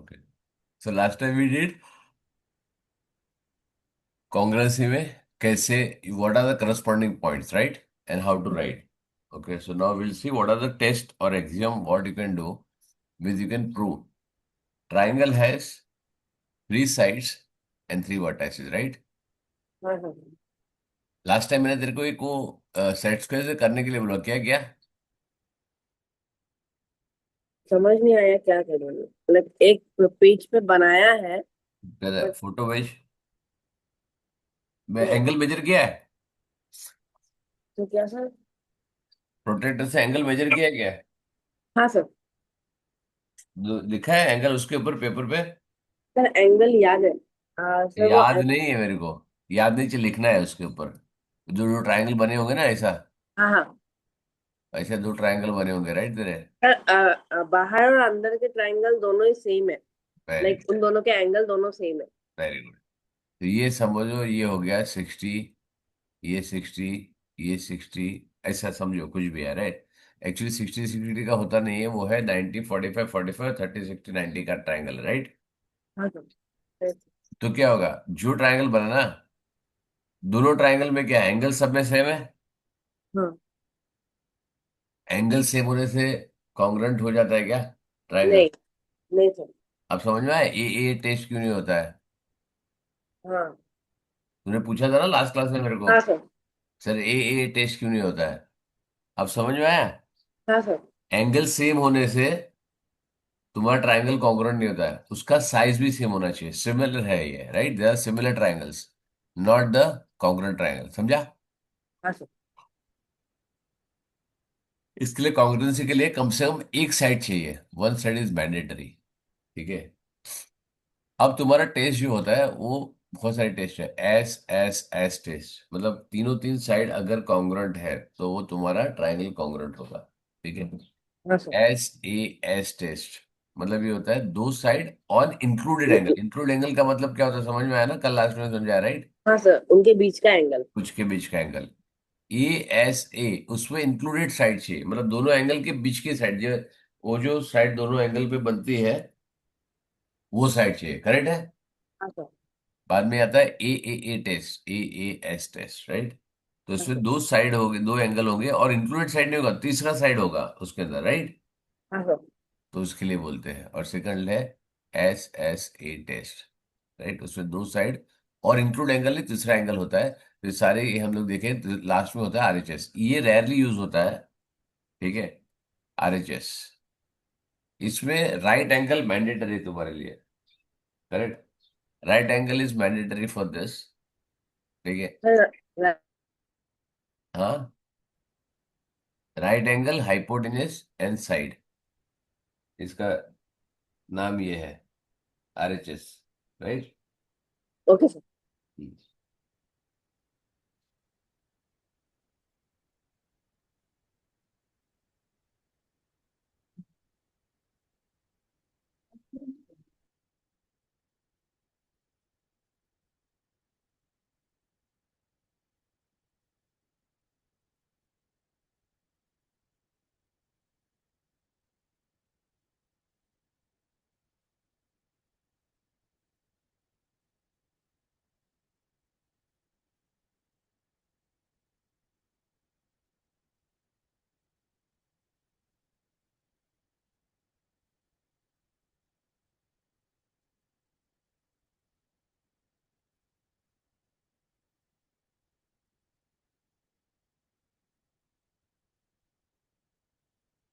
Okay. So last time we did congruency में कैसे what are the corresponding points, right? And how to write. Okay, so now we'll see what are the test or axiom what you can do with you can prove. Triangle has three sides and three vertices, right? हाँ हाँ। Last time मैंने तेरे को एक वो set square से करने के लिए बोला क्या क्या? समझ नहीं आया क्या करूँ, मतलब एक पेज पे बनाया है। बट फोटो भेज। मैं तो एंगल मेजर किया है। तो क्या सर? प्रोटेक्टर से एंगल मेजर किया है क्या? हाँ सर। जो लिखा है एंगल उसके ऊपर पेपर पे। सर एंगल याद है। सर वो याद नहीं है मेरे को। याद नहीं चाहिए, लिखना है उसके ऊपर। जो जो ट्रायंगल बने होंगे ना ऐसा। हाँ हाँ। ऐसे दो ट्रायंगल बने होंगे, राइट तेरे। सर बाहर और अंदर के ट्राइंगल दोनों ही सेम है। वेरी लाइक उन दोनों के एंगल दोनों सेम है। Very good. तो ये समझो, ये हो गया 60, ये 60, ये 60। ऐसा समझो कुछ भी है, राइट। एक्चुअली 60 60 का होता नहीं है, वो है 90 45 45 30 60 90 का ट्रायंगल, राइट। हाँ सर। तो क्या होगा, जो ट्रायंगल बना ना, दोनों ट्रायंगल में क्या एंगल सब में सेम है। हाँ। एंगल सेम होने से कॉन्ग्रुएंट हो जाता है क्या ट्रायंगल? नहीं, नहीं सर। अब समझ में आया ए टेस्ट क्यों नहीं होता है? हाँ तूने पूछा था ना लास्ट क्लास में मेरे को, हाँ सर। सर ए टेस्ट क्यों नहीं होता है? अब समझ में आया। हाँ सर। एंगल सेम होने से तुम्हारा ट्रायंगल कॉन्ग्रुएंट नहीं होता है, उसका साइज भी सेम होना चाहिए, सिमिलर है ये, right. They are similar triangles, not the congruent triangle, समझा। हाँ सर। इसके लिए कॉन्ग्रुएंसी के लिए कम से कम एक साइड चाहिए, वन साइड इज मैंडेटरी। ठीक है। अब तुम्हारा टेस्ट जो होता है वो बहुत सारे टेस्ट है, एस एस एस टेस्ट, मतलब तीनों तीन साइड अगर कॉन्ग्रुएंट है तो वो तुम्हारा ट्रायंगल कॉन्ग्रुएंट होगा। ठीक है। हाँ sir. S A S test मतलब ये होता है दो side on included angle. Include angle का मतलब क्या होता है, समझ में आया ना, कल लास्ट में समझाया, राइट। हाँ सर, उनके बीच का एंगल। कुछ के बीच का एंगल। ए एस ए उसमें इंक्लूडेड साइड चाहिए, मतलब दोनों एंगल के बीच की साइड जो, वो जो साइड दोनों एंगल पे बनती है वो साइड चाहिए, करेक्ट है। हाँ सर। बाद में आता है A test, A S test, right. तो हाँ इसमें सर। दो साइड होंगे, दो एंगल होंगे, और इंक्लूडेड साइड नहीं होगा, तीसरा साइड होगा उसके अंदर, राइट। हाँ सर। तो उसके लिए बोलते हैं, और सेकंड है S S A test, right. उसमें दो साइड और इंक्लूड एंगल नहीं, तीसरा एंगल होता है। तो ये सारे ये हम लोग देखें तो लास्ट में होता है आरएचएस, ये रेयरली यूज होता है। ठीक है। आरएचएस, इसमें राइट एंगल मैंडेटरी तुम्हारे लिए, correct. Right angle is mandatory for this. ठीक है। सर, हाँ, right angle hypotenuse and side, इसका नाम ये है आरएचएस, राइट। Okay sir.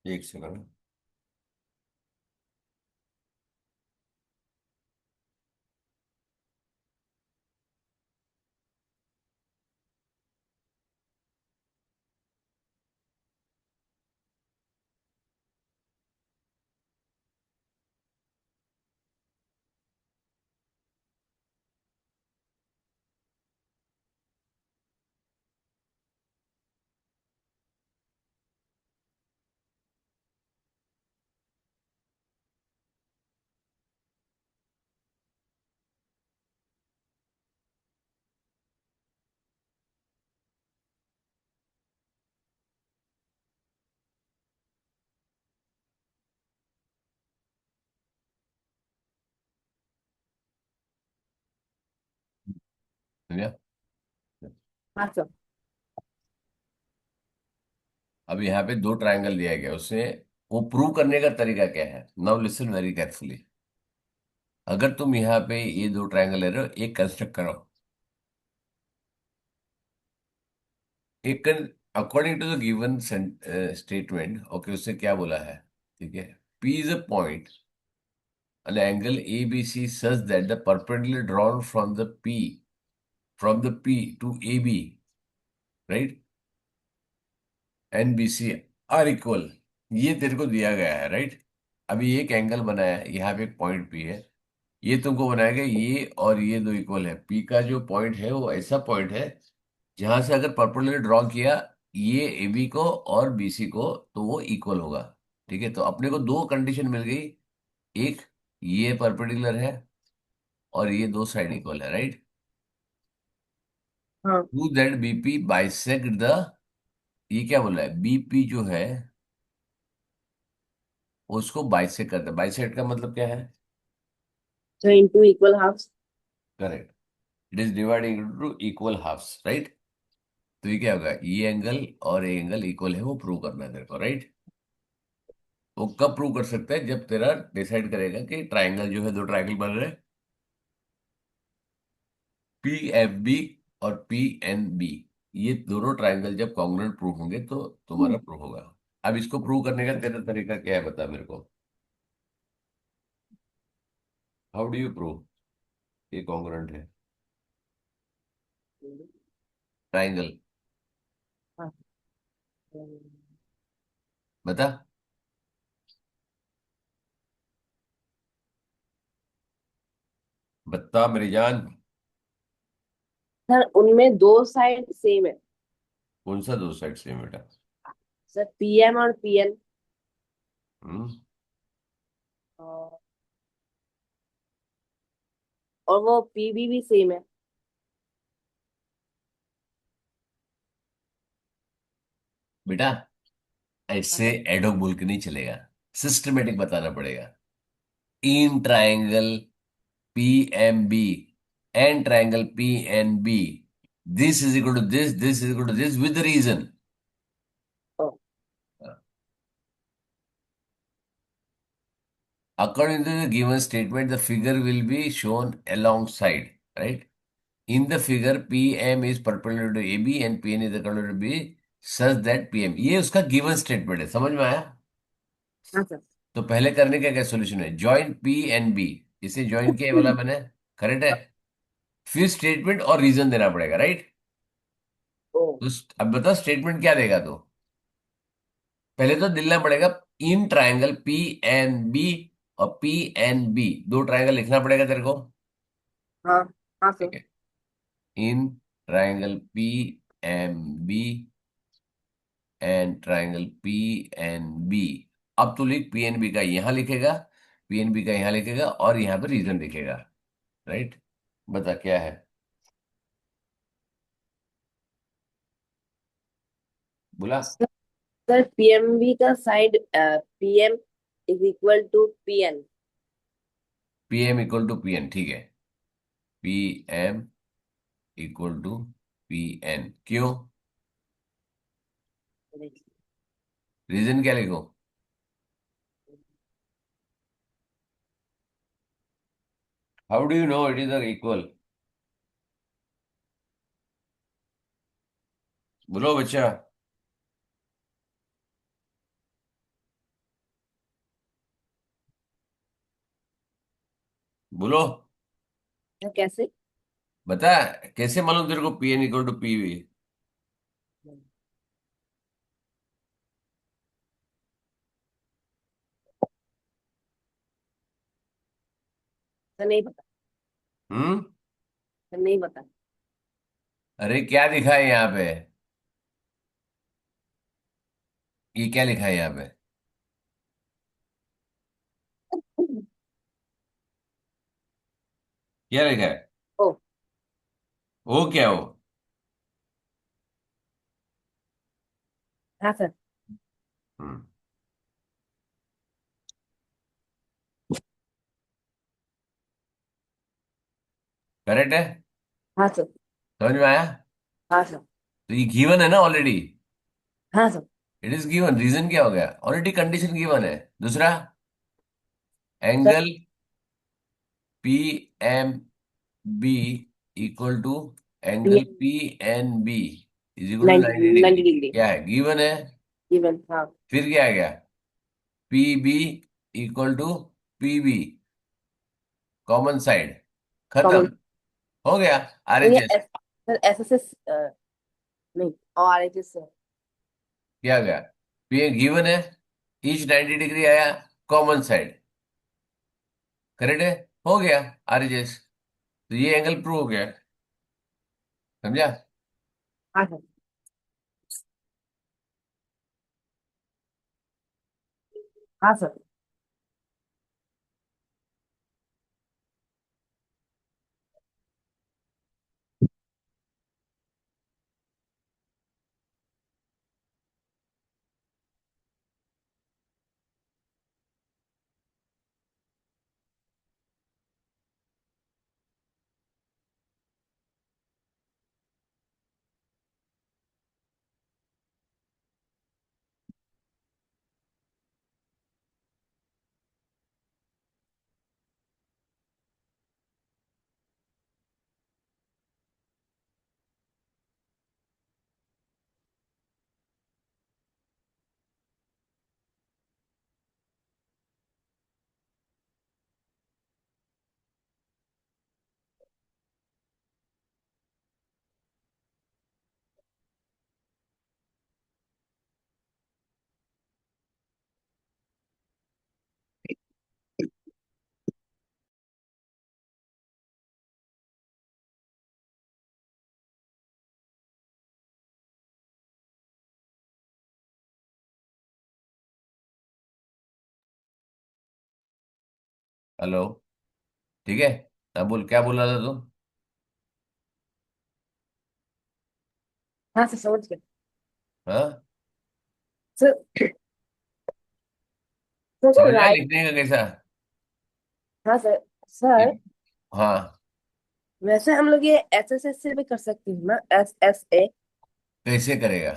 एक सेकंड। समझा? हाँ सर। अब यहाँ पे दो ट्रायंगल दिया गया, उससे वो प्रूव करने का तरीका क्या है? Now listen very carefully. अगर तुम यहाँ पे ये दो ट्रायंगल ले रहे हो, एक कंस्ट्रक्ट करो। एक according to the given statement, okay, उससे क्या बोला है? ठीक है, P is a point, an angle ABC such that the perpendicular drawn from the P to AB, right, and BC are equal। ये तेरे को दिया गया है, राइट। अभी एक एंगल बनाया है, यहाँ पे एक पॉइंट P है, ये तुमको बनाया गया, ये और ये दो इक्वल है। P का जो पॉइंट है वो ऐसा पॉइंट है जहां से अगर परपेंडिकुलर ड्रॉ किया ये AB को और BC को, तो वो इक्वल होगा। ठीक है, तो अपने को दो कंडीशन मिल गई। एक, ये परपेंडिकुलर है और ये दो साइड इक्वल है, राइट। हाँ। To that BP bisect the, ये क्या बोल रहा है? बीपी जो है उसको बाइसेक्ट करता है। बाइसेक्ट का मतलब क्या है? तो into equal half. Correct, it is dividing into equal halves, right. तो ये क्या होगा? ये एंगल और ये एंगल इक्वल है, वो प्रूव करना है तेरे को, राइट। वो कब प्रूव कर सकते हैं? जब तेरा डिसाइड करेगा कि ट्राइंगल जो है, दो ट्राइंगल बन रहे हैं, PFB और PNB, ये दोनों ट्राइंगल जब कॉन्ग्रुएंट प्रूव होंगे तो तुम्हारा प्रूव होगा। अब इसको प्रूव करने का तेरा तरीका क्या है, बता मेरे को। हाउ डू यू प्रूव ये कॉन्ग्रुएंट है ट्राइंगल? हाँ। बता, बता मेरी जान। सर उनमें दो साइड सेम है। कौन सा दो साइड से बेटा? सर पीएम और पीएन। हम्म। और वो पीबी भी सेम है। बेटा, हाँ ऐसे सर। एडोक बोल के नहीं चलेगा, सिस्टमेटिक बताना पड़ेगा। In triangle PMB and triangle PNB, this is equal to this is equal to this with reason. ओ, According to the given statement, the figure will be shown alongside, right? In the figure, PM is perpendicular to AB and PN is perpendicular to B such that PM, ये उसका given statement है, समझ में आया? हाँ sir. तो पहले करने का क्या सोल्यूशन है? ज्वाइन PNB, इसे ज्वाइन किया, ये वाला मैंने, करेक्ट है। फिर स्टेटमेंट और रीजन देना पड़ेगा, राइट। ओ। तो अब बता स्टेटमेंट क्या देगा तो? पहले तो दिलना पड़ेगा, इन ट्राइंगल PNB और PNB, दो ट्राइंगल लिखना पड़ेगा तेरे को। हाँ। हाँ ठीक सर। है, इन triangle PMB and triangle PNB। अब तो लिख, PNB का यहां लिखेगा, PNB का यहां लिखेगा और यहां पे रीजन लिखेगा, राइट। बता क्या है, बोला। सर पीएमवी का side PM is equal to PN. PM equal to PN, ठीक है। PM इक्वल टू PN, क्यों? रीजन क्या लिखो? How do you know it is equal? बोलो बच्चा, बोलो। कैसे? बता, कैसे मालूम तेरे को PN equal to PV? Sir नहीं पता। हम्म। सर नहीं पता। अरे क्या लिखा है यहाँ पे? ये क्या लिखा है यहाँ पे? क्या लिखा है? ओ। वो क्या हो? हाँ सर। हम्म। करेक्ट है। हाँ सर। समझ में आया? हाँ सर। तो ये गिवन है ना ऑलरेडी। हाँ sir. It is given, reason क्या हो गया, ऑलरेडी कंडीशन गिवन है। दूसरा, sir angle P M B equal to P angle P N B is equal to 90 90 degree. 90 degree क्या है, गिवन है। इवन। हाँ। फिर क्या आ गया, P B equal to P B, common side, खत्म, कॉमन। हो गया। आर तो एच ये एस। सर एस एस नहीं, और एच एस। क्या आ गया, पी गिवन है, ईच 90 डिग्री आया, कॉमन साइड, करेक्ट है, हो गया आर एच एस। तो ये एंगल प्रूव हो गया। समझा? हाँ सर। हाँ सर। हेलो। ठीक है। अब बोल, क्या बोल रहा था तू? हाँ सर, समझ गया। हाँ, सर सर समझ आया राइट। लिखने का कैसा? हाँ सर। सर लिख- हाँ। वैसे हम लोग ये एस एस एस से भी कर सकते हैं ना, एस एस ए। कैसे करेगा?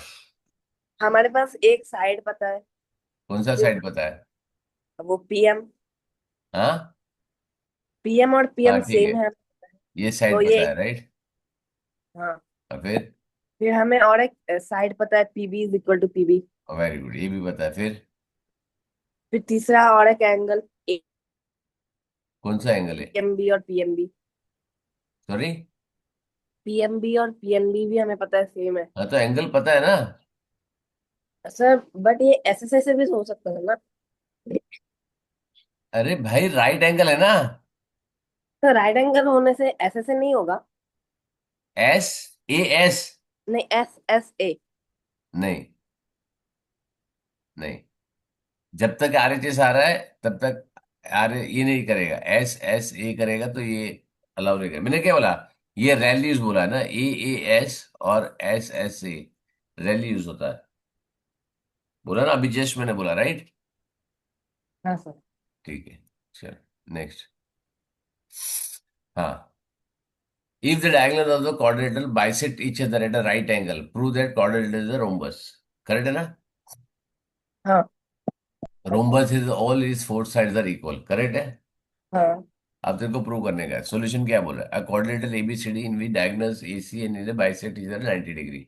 हमारे पास एक साइड पता है। कौन सा जो साइड पता है? वो पीएम, हाँ। पीएम और हाँ पीएम ठीक है, सेम है। ये तो साइड ये। पता है, राइट। हाँ। और फिर? फिर हमें और एक साइड पता है, PB is equal to PB. Very good, ये भी पता है। फिर फिर तीसरा और एक एंगल, कौन सा एंगल है? एमबी और पीएमबी। सॉरी। पीएमबी और पीएनबी भी हमें पता है, सेम है। हाँ तो एंगल पता है ना। सर बट ये एसएसए से भी हो सकता है ना। अरे भाई, राइट एंगल है ना। तो राइट एंगल होने से एसएसए नहीं होगा। S A S. नहीं, एस एस ए। नहीं, नहीं, जब तक आर एच एस आ रहा है तब तक आर ये नहीं करेगा, एस एस ए करेगा तो ये अलाउ नहीं करेगा। मैंने क्या बोला, ये रैली यूज बोला ना, ए एस और एस एस ए, रैली यूज होता है, बोला ना अभी जस्ट मैंने बोला, राइट। हाँ सर। ठीक है, चल नेक्स्ट। हाँ, if the diagonal of the quadrilateral bisect each other at a right angle, prove that quadrilateral is a rhombus। Correct है ना? हाँ। rhombus is all its four sides are equal, correct है। हाँ अब तेरे को प्रूव करने का है, सॉल्यूशन क्या बोला, अ quadrilateral ABCD in which diagonals AC and ED bisect each other 90 degree.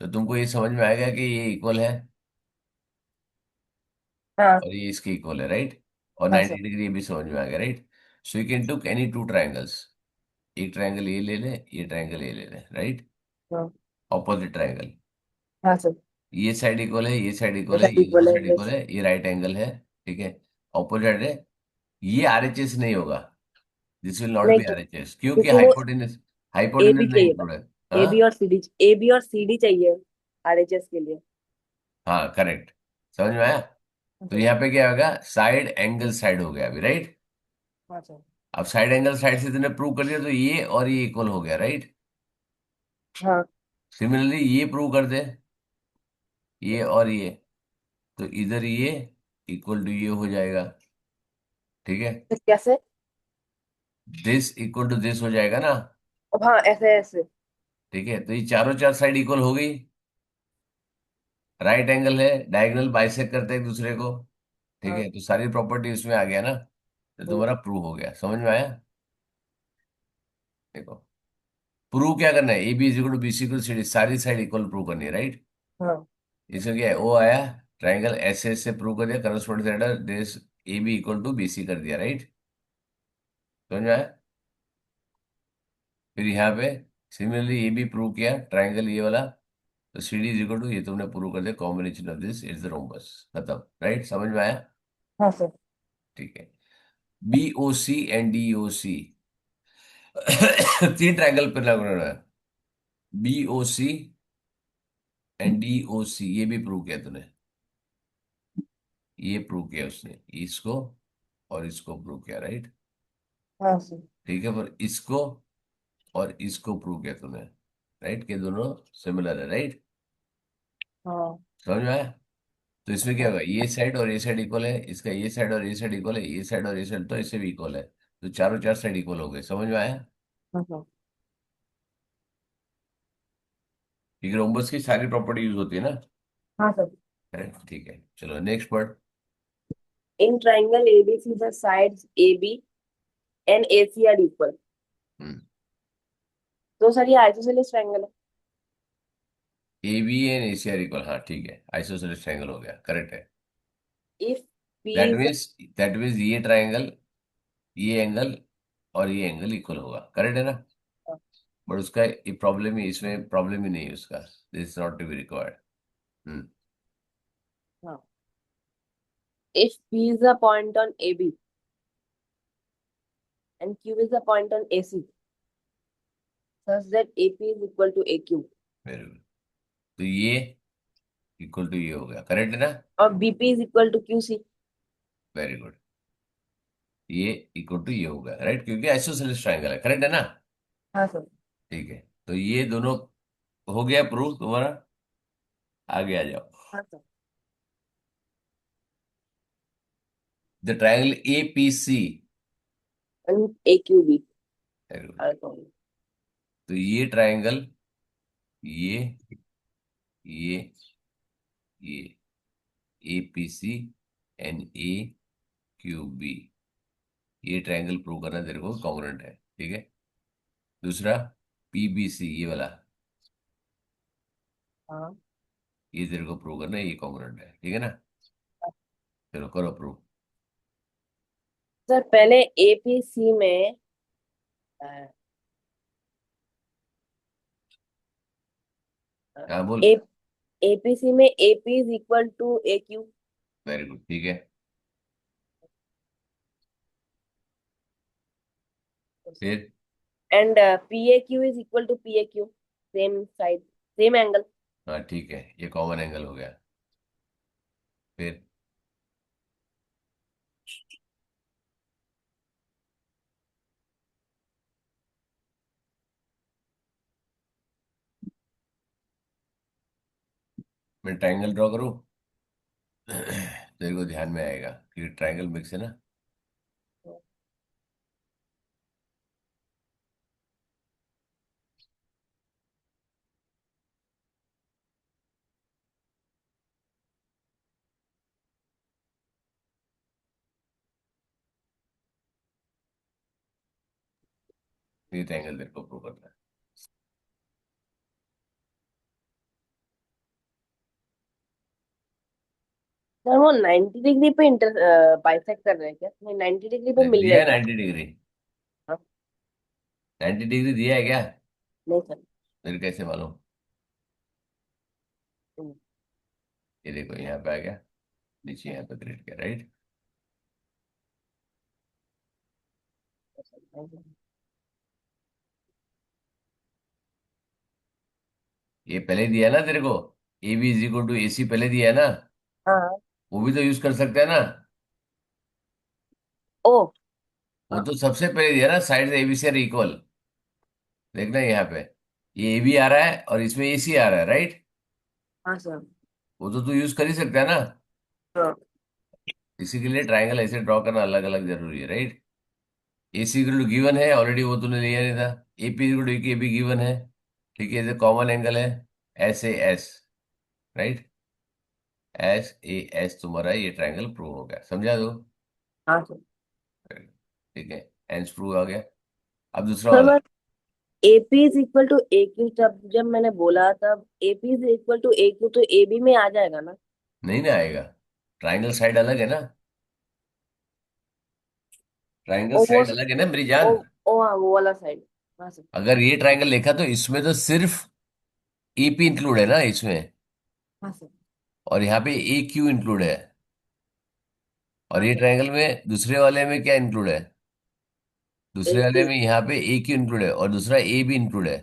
तो तुमको ये समझ में आएगा कि ये इक्वल है हाँ। और ये इसके इक्वल है, राइट। और हाँ सर। 90 डिग्री ये भी समझ में आ गया, राइट। सो यू कैन टूक एनी टू ट्राइंगल्स, एक ट्राइंगल ये ले ले, ये ट्राइंगल ये ले ले, राइट। हाँ। ऑपोजिट ट्राइंगल, हाँ सर। ये साइड इक्वल है, ये साइड इक्वल ऐसा है, ये इक्वल है साइड इक्वल yes। है, ये राइट एंगल है। ठीक है, ऑपोजिट है। ये आरएचएस नहीं होगा, दिस विल नॉट नहीं बी क्यों? आरएचएस, क्योंकि क्योंकि वो हाइपोटेनस, ए हाइपोटेनस भी नहीं चाहिए था। इंक्लूड है। ए बी हाँ। और सी डी, ए बी और सी डी चाहिए आरएचएस के लिए। हाँ करेक्ट, समझ में आया। हाँ तो सर। यहाँ पे क्या होगा, साइड एंगल साइड हो गया अभी, राइट। हाँ सर। अब साइड एंगल साइड से तूने प्रूव कर दिया तो ये और ये इक्वल हो गया, राइट। हाँ। सिमिलरली ये प्रूव कर दे, ये और ये, तो इधर ये इक्वल टू ये हो जाएगा। ठीक है, तो कैसे? दिस इक्वल टू दिस हो जाएगा ना। अब हाँ, ऐसे ऐसे। ठीक है, तो ये चारों चार साइड इक्वल हो गई। राइट एंगल है, डायगोनल बाइसेक्ट करते हैं एक दूसरे को। ठीक हाँ। है, तो सारी प्रॉपर्टी उसमें आ गया ना, तो हम्म, तुम्हारा प्रूव हो गया। समझ में आया? देखो, प्रूव क्या करना है, A B is equal to B C equal C D, सारी साइड इक्वल प्रूव करनी है, राइट। हाँ। इसमें क्या है, ओ आया, ट्राइंगल एस एस से प्रूव कर दिया, corresponding side this A B equal to B C कर दिया, राइट। समझ में आया? फिर यहाँ पे सिमिलरली ये भी प्रूव किया, ट्राइंगल ये वाला, तो C D is equal to, ये तुमने प्रूव कर दिया, combination of this is the rhombus, खत्म। राइट, समझ में आया? हाँ सर। ठीक है। B O C and D O C, तीन ट्राइंगल पर लगना है। B O C and D O C, ये भी प्रूव किया तूने, ये प्रूव किया उसने, इसको और इसको प्रूव किया, राइट। हाँ सर। ठीक है, पर इसको और इसको प्रूव किया तूने, राइट, के दोनों सिमिलर है, राइट। हाँ। समझ में आया? तो इसमें क्या हाँ। होगा, ये साइड और ये साइड इक्वल है, इसका ये साइड और ये साइड इक्वल है, ये साइड और ये साइड तो इससे भी इक्वल है, तो चारों चार साइड इक्वल हो गए। समझ में आया? हाँ सर। ठीक है, रोम्बस की सारी प्रॉपर्टी यूज होती है ना। हाँ सर। Correct? ठीक है, चलो next word. In triangle ABC, the sides AB and AC are equal. तो सर ये आइसोसेलेस ट्रायंगल है। A B and A C are equal, हाँ ठीक है, आइसोसेलेस ट्रायंगल हो गया, करेक्ट है। If P that is means, that means ये ट्रायंगल, ये एंगल और ये एंगल इक्वल होगा, करेक्ट है ना। a, बट उसका ये प्रॉब्लम ही, इसमें प्रॉब्लम ही नहीं है उसका, this not to be required. हम्म। हाँ, if P is a point on AB and Q is a point on AC, such that AP is equal to AQ very good, तो ये इक्वल टू ये हो गया, करेक्ट है ना। और BP is equal to QC। Very good, ये equal to ये हो गया, राइट, क्योंकि आइसोसेलेस ट्रायंगल है, करेक्ट है ना। हाँ सर। ठीक है, तो ये दोनों हो गया प्रूफ तुम्हारा, आगे आ जाओ। हाँ sir. The triangle A P C, and AQB very good, are equal। तो ये ट्रायंगल, ये ये ये A P C and A Q B, ये ट्रायंगल प्रूव करना तेरे को कॉन्ग्रुएंट है, ठीक है। दूसरा, पी बी सी ये वाला, हाँ ये तेरे को प्रूव करना है, ये कॉन्ग्रुएंट है, ठीक है ना। चलो करो प्रूव। सर, पहले APC में हाँ बोल। ए APC में AP is equal to AQ। Very good, ठीक है। फिर, and PAQ is equal to PAQ, same side, same angle। हाँ ठीक है, ये कॉमन एंगल हो गया। फिर, मैं ट्रायंगल ड्रॉ करूँ, तेरे को ध्यान में आएगा कि ट्रायंगल मिक्स है ना। ये ट्रायंगल तेरे को प्रूव करना है। सर वो 90 डिग्री पे इंटर बाइसेक्ट कर रहे हैं क्या? नहीं, 90 डिग्री पे मिल रहे दिया हैं है क्या? 90 डिग्री, हाँ। 90 डिग्री दिया है क्या? नहीं सर। फिर कैसे मालूम? हम्म, ये देखो यहाँ पे आ गया, नीचे यहाँ पे क्रिएट किया, राइट। ये पहले दिया है ना तेरे को, A B is equal to A C पहले दिया है ना, हाँ। वो भी तो यूज कर सकते हैं ना। ओ। वो हाँ। तो सबसे पहले दिया ना, साइड से एबीसी आर इक्वल, देखना यहाँ पे, ये ए बी आ रहा है और इसमें ए सी आ रहा है, राइट। हाँ सर। वो तो तू यूज कर ही सकता है ना। हाँ। इसी के लिए ट्रायंगल ऐसे ड्रॉ करना अलग अलग जरूरी है, right. A C equal to given है ऑलरेडी, वो तूने लिया नहीं था। A P equal to A B given है, ठीक है, ये कॉमन एंगल है, S A S, right. S A S तुम्हारा ये ट्रायंगल प्रूव हो गया, समझा दो। हाँ सर। ठीक है, एंस प्रूव आ गया। अब दूसरा सर वाला। बस AP is equal to AQ, जब जब मैंने बोला तब AP is equal to AQ तो AB में आ जाएगा ना? नहीं ना आएगा, ट्रायंगल साइड अलग है ना, ट्रायंगल ओ वो साइड अलग है ना मेरी ओ जान। ओ हाँ, वो वाला साइड। हाँ सर। अगर ये ट्रायंगल देखा तो इसमें तो सिर्फ ईपी इंक्लूड है ना इसमें, हाँ सर। और यहाँ पे ए क्यू इंक्लूड है। और हाँ ये सर। ट्रायंगल में दूसरे वाले में क्या इंक्लूड है, दूसरे वाले AP। में यहाँ पे ए क्यू इंक्लूड है और दूसरा ए भी इंक्लूड है।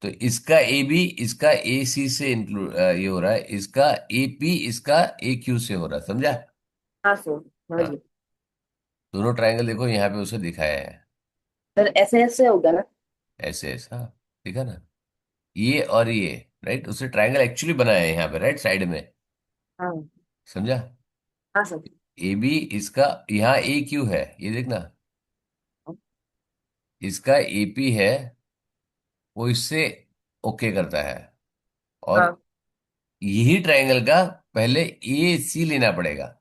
तो इसका ए बी इसका ए सी से इंक्लूड ये हो रहा है, इसका ए पी इसका ए क्यू से हो रहा है, समझा। हाँ सर। हाँ हाँ, जी। दोनों ट्रायंगल देखो यहाँ पे उसे दिखाया है। सर ऐसे ऐसे होगा ना? ऐसे ऐसा दिखा ना, ये और ये, राइट, उसे ट्रायंगल एक्चुअली बनाया है यहाँ पे, राइट साइड में, हाँ। समझा। हाँ सर। ए बी इसका, यहाँ ए क्यू है, ये देखना, इसका ए पी है, वो इससे ओके करता है। और हाँ। यही ट्रायंगल का पहले ए सी लेना पड़ेगा,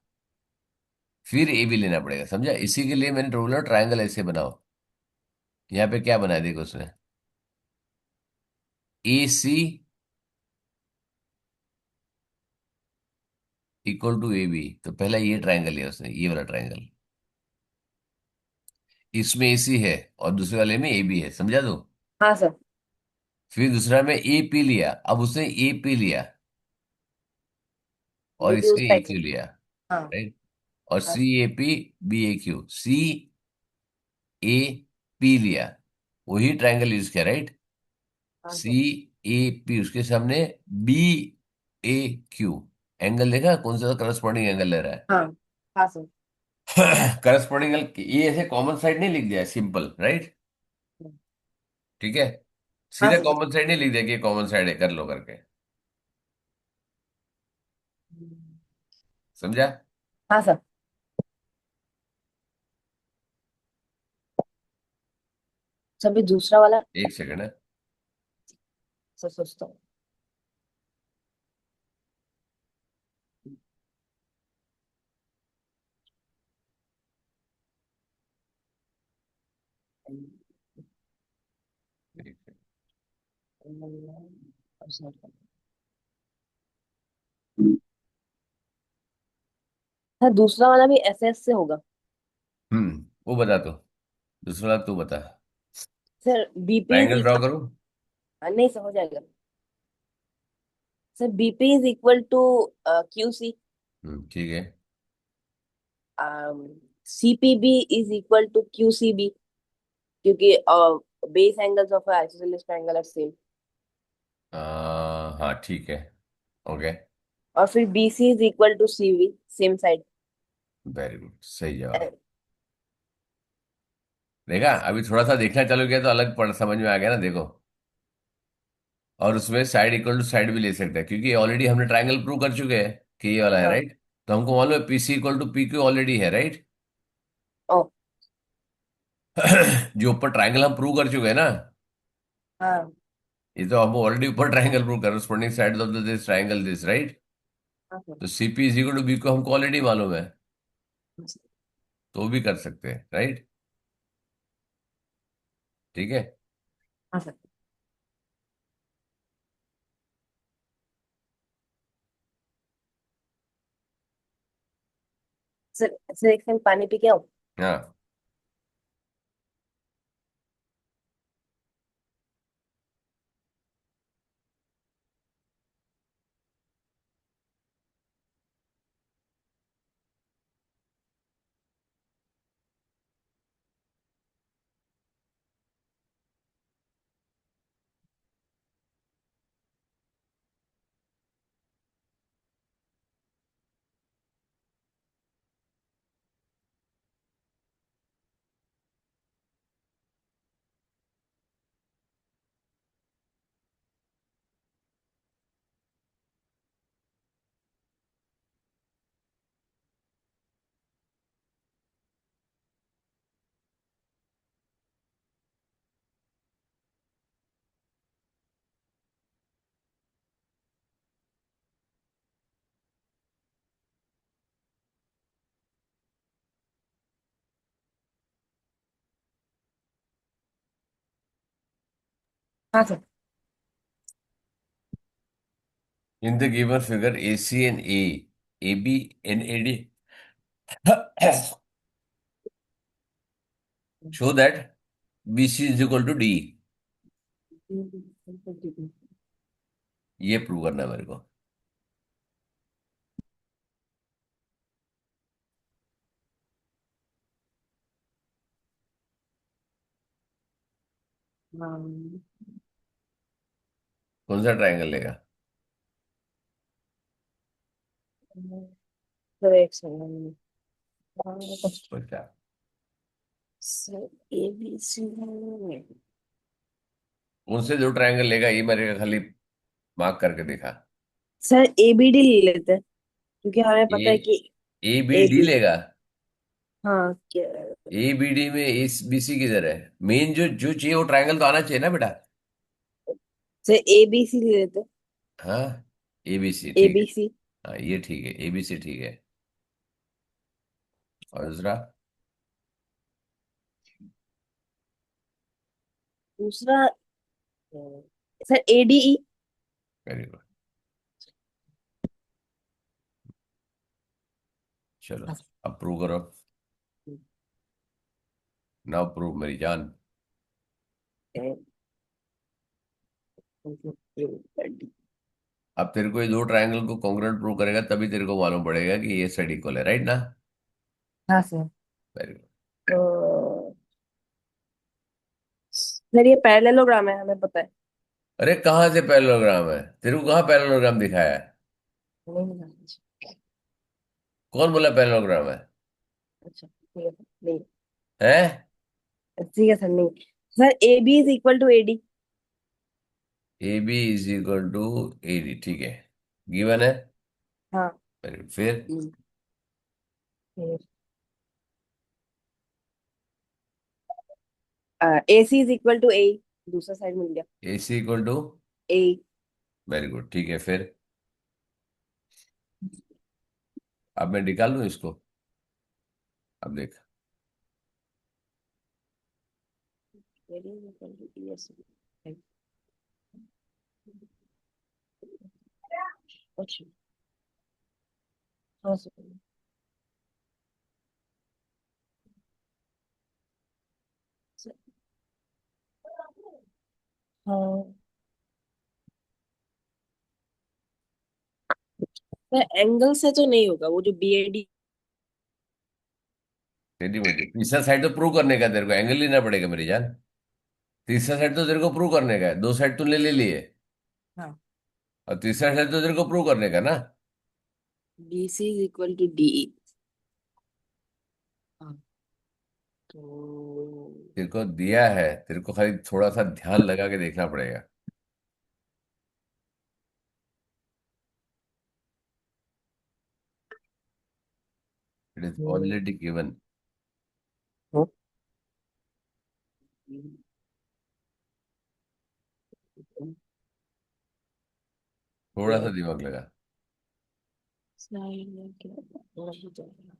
फिर ए बी लेना पड़ेगा, समझा। इसी के लिए मैंने बोला ट्रायंगल ऐसे बनाओ। यहाँ पे क्या बना देखो उसने, ए C equal to A B, तो पहला ये ट्रायंगल लिया उसने, ये वाला ट्रायंगल, इसमें ए सी है और दूसरे वाले में ए बी है, समझा दो। हाँ सर। फिर दूसरा में ए पी लिया, अब उसने ए पी लिया और BP इसमें उस ए साइड से। क्यू लिया, हाँ। राइट। और हाँ सी sir. A P B A Q, C A P लिया, वही ट्रायंगल यूज किया, राइट। हाँ सी सर। ए पी उसके सामने बी ए क्यू, एंगल देखा कौन सा करस्पॉन्डिंग एंगल ले रहा है। हाँ। हाँ सर। करस्पॉन्डिंग एंगल, ये ऐसे कॉमन साइड नहीं लिख दिया, सिंपल, राइट। ठीक है, हाँ सीधा सर। कॉमन साइड नहीं लिख दिया कि ये कॉमन साइड है, कर लो करके, समझा। हाँ सर। सभी दूसरा वाला। एक सेकंड है। सर सोचता हूँ। सर दूसरा वाला भी SS से होगा? वो बता तो, दूसरा तू बता। Sir BP is triangle draw equal. करूं। नहीं सर, हो जाएगा। Sir BP is equal to QC। ठीक है। CPB is equal to QCB, क्योंकि base angles of isosceles triangle are same. हाँ ठीक है, ओके। और फिर BC is equal to CV, same side. Very good, सही जवाब। देखा, अभी थोड़ा सा देखना चालू किया तो अलग पड़ समझ में आ गया ना, देखो। और उसमें साइड इक्वल टू साइड भी ले सकते हैं, क्योंकि ऑलरेडी हमने ट्रायंगल प्रूव कर चुके हैं कि ये वाला है, हाँ। राइट। तो हमको मालूम है P C equal to P Q already है, राइट। ओ। जो ऊपर ट्रायंगल हम प्रूव कर चुके हैं ना, हाँ। ये तो हम ऑलरेडी ऊपर ट्रायंगल प्रूव कर, corresponding side of this triangle this, right. हाँ सर। तो C P is equal to B को हमको ऑलरेडी मालूम है, तो भी कर सकते हैं, राइट। ठीक है। हाँ सर। सर एक सेकंड पानी पी के आओ। हाँ। हाँ sir. In the given figure, AC and AB and AD show that BC is equal to D. ये प्रूव करना है मेरे को। हाँ कौन सा ट्रायंगल लेगा? सर एक सेकंड। बच्चा। Sir A B C. उनसे जो ट्रायंगल लेगा ये मेरे का खाली मार्क करके देखा। सर ए बी डी ले लेते हैं, क्योंकि हमें ए पता है कि A B A D B. लेगा। हाँ क्या। ए बी डी में ए बी सी किधर है? मेन जो जो चाहिए वो ट्रायंगल तो आना चाहिए ना बेटा। सर ए बी सी ले लेते हैं। हाँ, ए बी सी ए ठीक है। B C. हाँ ये ठीक है, ए बी सी ठीक है। और दूसरा? दूसरा sir A D E. Very good. चलो अब प्रूव करो। नाउ प्रूव मेरी जान। अब तेरे को ये दो ट्रायंगल को कॉन्ग्रुएंट प्रूव करेगा तभी तेरे को मालूम पड़ेगा कि ये साइड इक्वल है, राइट ना? हाँ सर। Very good. तो सर ये पैरेललोग्राम है, हमें पता है। अरे कहाँ से पैरेललोग्राम है? तेरे को कहाँ पैरेललोग्राम दिखाया है? नहीं जानते। कौन बोला पैरेललोग्राम है? अच्छा ठीक है सर, नहीं। है? ठीक है सर, नहीं। Sir A B is equal to A D. A B is equal to A D, ठीक है। गिवन है। हाँ। Very good. फिर A C is equal to A. दूसरा साइड मिल गया। A C equal to. A. Very good, ठीक है। फिर अब मैं निकाल लूँ इसको। अब देख। अच्छा। हाँ सर। हाँ सर, एंगल से तो नहीं होगा, वो जो बी ए डी। तेरी मर्जी। तीसरा साइड तो प्रूव करने का, तेरे को एंगल लेना पड़ेगा मेरी जान। तीसरा साइड तो तेरे को प्रूव करने का है, दो साइड तूने ले लिए। हाँ। और तीसरा साइड तो तेरे को प्रूव करने का ना। B C is equal to D E. हाँ तो तेरे को दिया है, तेरे को खाली थोड़ा सा ध्यान लगा के देखना पड़ेगा। It is already given. थोड़ा सा दिमाग लगा। साइड में क्या थोड़ा सा चल रहा है।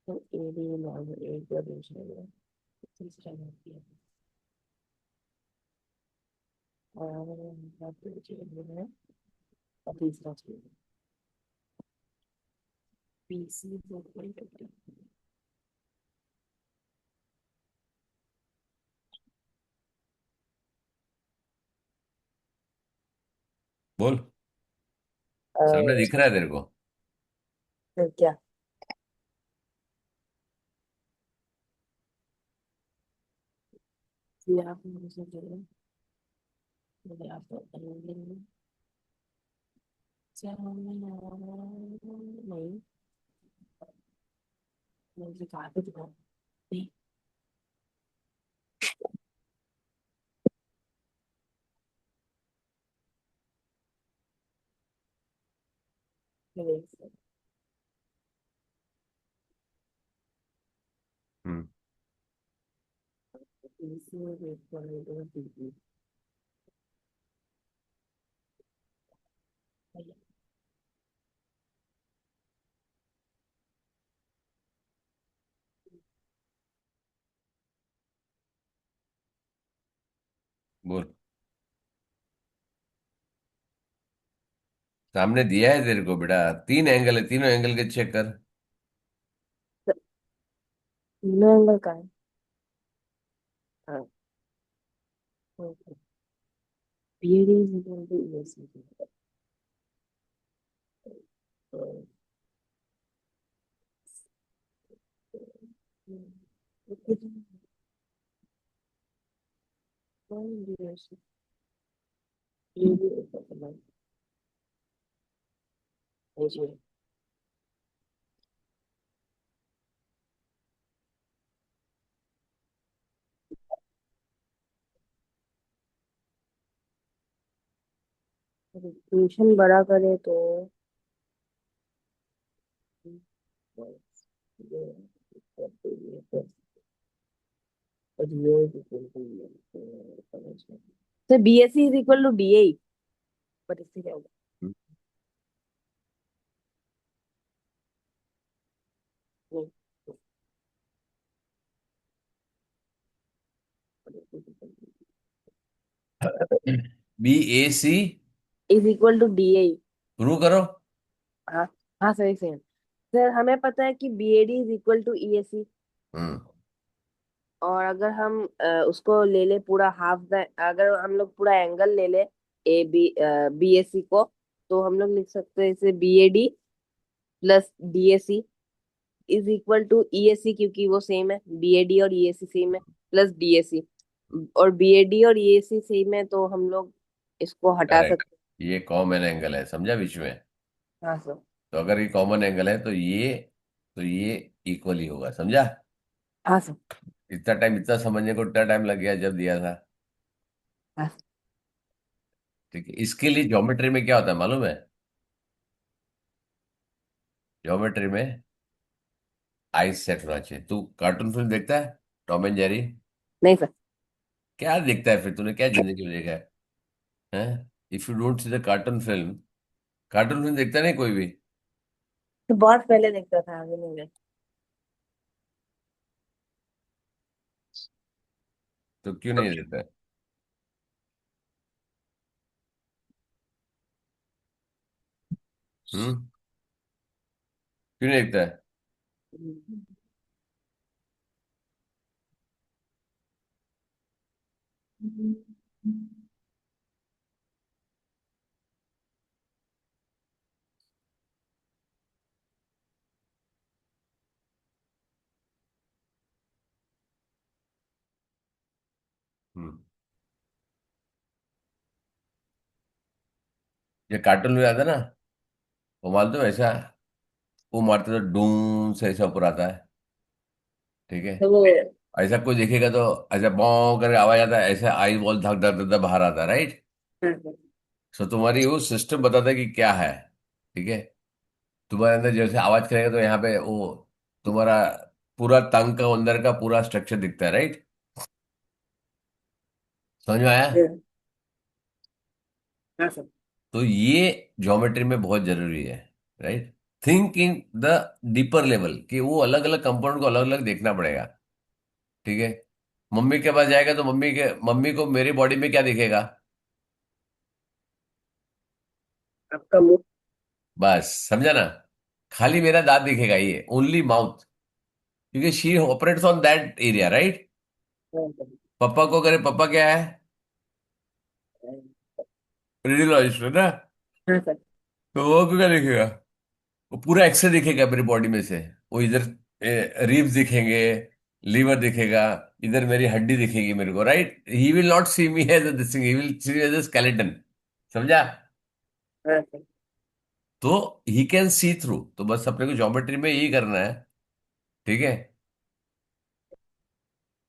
तो ए बी नॉर्मल एक या दूसरा है, तीसरा होती है। और बाकी चीजें हैं, और तीसरा चीज पी सी दो पॉइंट होती है। बोल। सामने दिख रहा है तेरे को? फिर क्या। फिर आप मुझे बोलो, फिर आप नहीं। मुझे कहा कुछ नहीं। हम्म। नहीं। बोल। सामने दिया है तेरे को बेटा, तीन एंगल है, तीनों एंगल के चेक कर। तीनों एंगल का है। हाँ। BAD is equal to EAC. Tuition बड़ा करे तो तो BSc is equal to DA, पर इससे क्या होगा? BAC is equal to DA। Prove करो। हाँ। हाँ सही सही। सर हमें पता है कि BAD is equal to EAC। Hmm. और अगर हम उसको ले ले पूरा हाफ, अगर हम लोग पूरा एंगल ले ले BAC को, तो हम लोग लिख सकते हैं इसे BAD plus DAC is equal to EAC, क्योंकि वो सेम है, BAD और EAC सेम है, प्लस DAC। और BAD और EAC सेम है तो हम लोग इसको हटा करेक्ट। सकते ये कॉमन एंगल है, समझा बीच में। हैं। हाँ सर। तो अगर ये कॉमन एंगल है तो ये इक्वल ही होगा, समझा। हाँ सर। इतना टाइम, इतना समझने को इतना टाइम लग गया जब दिया था। हाँ सर। ठीक है, इसके लिए ज्योमेट्री में क्या होता है मालूम है? ज्योमेट्री में आइस सेट होना चाहिए। तू कार्टून फिल्म देखता है, टॉम एंड जेरी? नहीं सर। क्या देखता है फिर, तूने क्या जिंदगी में देखा है? If you don't see the cartoon film देखता नहीं कोई भी? तो बहुत पहले देखता था, आगे नहीं देखता। तो क्यों नहीं देखता है? हम्म। क्यों नहीं देखता है? हम्म। ये कार्टून में आता है ना, वो मालूम है ऐसा, वो मारते तो डूम से ऐसा ऊपर आता है। ठीक है। तो वो ऐसा कोई देखेगा तो ऐसा बॉ करके आवाज आता है, ऐसा आई बॉल धक धक धक धक बाहर आता है, राइट। सो तुम्हारी वो सिस्टम बताता है कि क्या है। ठीक है। तुम्हारे अंदर जैसे आवाज करेगा तो यहाँ पे वो तुम्हारा पूरा टंग का अंदर का पूरा स्ट्रक्चर दिखता है, राइट। समझ में आया? हाँ सर। तो ये ज्योमेट्री में बहुत जरूरी है, right. Think in the deeper level कि वो अलग अलग कंपाउंड को अलग अलग देखना पड़ेगा। ठीक है। मम्मी के पास जाएगा तो मम्मी को मेरी बॉडी में क्या दिखेगा? आपका मुंह। बस समझा ना। खाली मेरा दांत दिखेगा, ये ओनली माउथ, क्योंकि she operates on that area, right. पापा को करे, पापा क्या है? रेडियोलॉजिस्ट है ना। हाँ सर। तो वो को क्या दिखेगा? वो पूरा एक्सरे दिखेगा मेरी बॉडी में से। वो इधर रिब्स दिखेंगे, लीवर दिखेगा, इधर मेरी हड्डी दिखेगी मेरे को, right. He will not see me as this thing, he will see as a skeleton. समझा? हाँ सर। तो ही कैन सी थ्रू। तो बस अपने को ज्योमेट्री में यही करना है। ठीक है।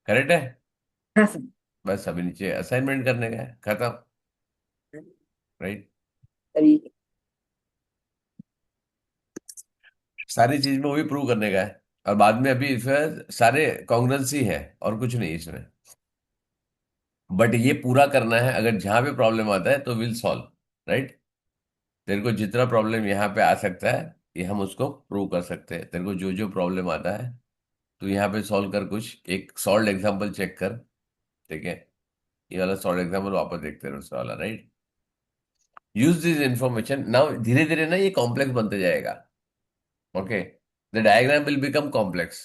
करेक्ट है। हाँ सर। बस अभी नीचे असाइनमेंट करने का है, खत्म। राइट। अभी सारी चीज में वही प्रूव करने का है। और बाद में अभी फिर सारे कॉन्ग्रुएंसी है और कुछ नहीं इसमें। बट ये पूरा करना है, अगर जहां पे प्रॉब्लम आता है तो विल सॉल्व, राइट। तेरे को जितना प्रॉब्लम यहाँ पे आ सकता है, ये हम उसको प्रूव कर सकते हैं। तेरे को जो जो प्रॉब्लम आता है तो यहाँ पे सॉल्व कर, कुछ एक सॉल्व एग्जांपल चेक कर। ठीक है। ये वाला सॉलिड एग्जाम्पल वापस देखते रहो दूसरा वाला, right. Use this information now, धीरे धीरे ना ये कॉम्प्लेक्स बनते जाएगा। Okay, the diagram will become complex.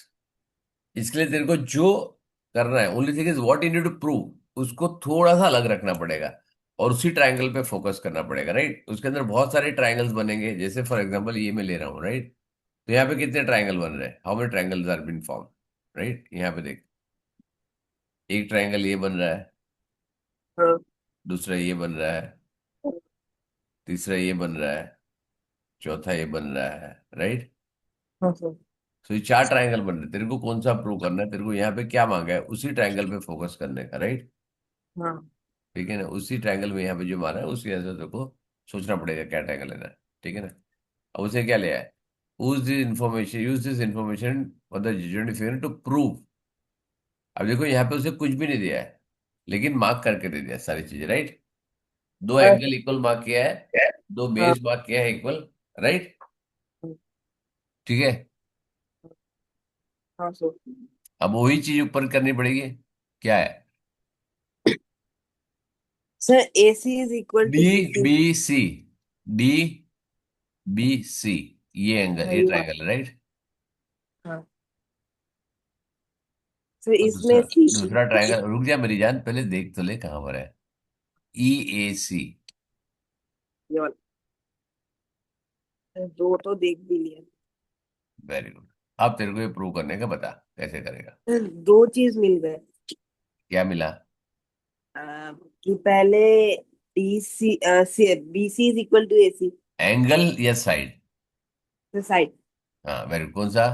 इसके लिए तेरे को जो करना है, only thing is what you need to prove, उसको थोड़ा सा अलग रखना पड़ेगा और उसी ट्रायंगल पे फोकस करना पड़ेगा, राइट। उसके अंदर बहुत सारे ट्रायंगल्स बनेंगे, जैसे फॉर एग्जांपल ये मैं ले रहा हूँ, राइट। तो यहाँ पे कितने ट्रायंगल बन रहे हैं, how many triangles are been form, right. यहाँ पे देख, एक ट्रायंगल ये बन रहा है, हाँ दूसरा ये बन रहा है, तीसरा ये बन रहा है, चौथा ये बन रहा है, राइट। हाँ हाँ तो ये चार ट्रायंगल बन रहे हैं, तेरे को कौन सा प्रूव करना है, तेरे को यहाँ पे क्या मांगा है, उसी ट्रायंगल पे फोकस करने का, राइट। हाँ। ठीक है ना, उसी ट्रायंगल में यहाँ पे जो मारा है उसके हिसाब से तेरे को सोचना पड़ेगा क्या ट्रायंगल लेना है, ठीक है ना। अब उसे क्या लिया है, use this information for the judgement figure to prove. अब देखो यहाँ पे उसे कुछ भी नहीं दिया है, लेकिन मार्क करके दे दिया सारी चीजें, राइट। दो हाँ एंगल इक्वल मार्क किया है, दो हाँ बेस मार्क किया है इक्वल, राइट। ठीक है। हाँ सो अब वही चीज ऊपर करनी पड़ेगी, क्या है, sir A C is equal D to E C. B C, D B C, ये एंगल, हाँ ये ये बात। Triangle, right. हाँ सर और इसमें दूसरा, सी दूसरा ट्रायंगल, रुक जा मेरी जान, पहले देख तो ले कहाँ पर है, ई ए सी। ये वाला। दो तो देख भी लिया। Very good. अब तेरे को ये प्रूव करने का बता, कैसे करेगा। सर दो चीज मिल गए। क्या मिला, कि पहले D C B C is equal to A C. Angle या साइड। साइड। हाँ वेरी गुड, कौन सा,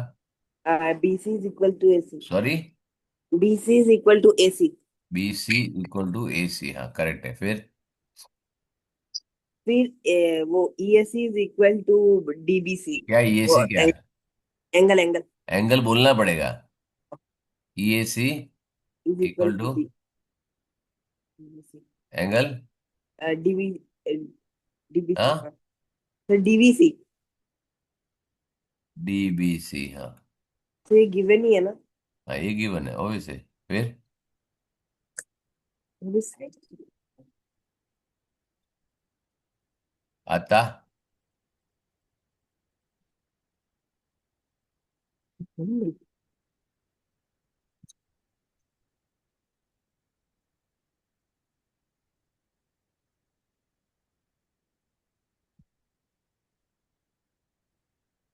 B C is equal to A C. Sorry, B C is equal to A C. B C equal to A C, हाँ correct है, फिर फिर वो E A C is equal to D B C. क्या ए वो सी क्या है, एंगल एंगल एंगल बोलना पड़ेगा, E A C is equal equal to to D B C. Angle, D V D B C हाँ हाँ। तो D B C. D B C, हाँ। तो ये गिवन ही है ना। हाँ ये गिवन है ऑब्वियसली, फिर This side. आता, हम्म,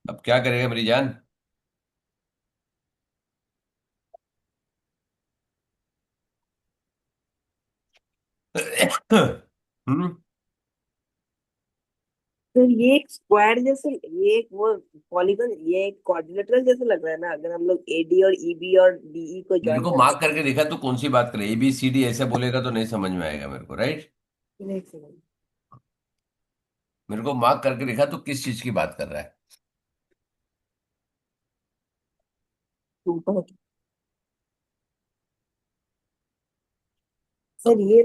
अब क्या करेगा मेरी जान। हम्म, तो ये एक स्क्वायर जैसे, ये एक वो पॉलीगन, ये एक क्वाड्रिलेटरल जैसे लग रहा है ना, अगर हम लोग ए डी और ई बी और डी ई को मेरे ज्वाइन को करते मार्क करके देखा तो कौन सी बात करे, ए बी सी डी ऐसे बोलेगा तो नहीं समझ में आएगा मेरे को, राइट। हैं। एक सेकंड। मेरे को मार्क करके देखा तो किस चीज की बात कर रहा है। ऊपर। सर ये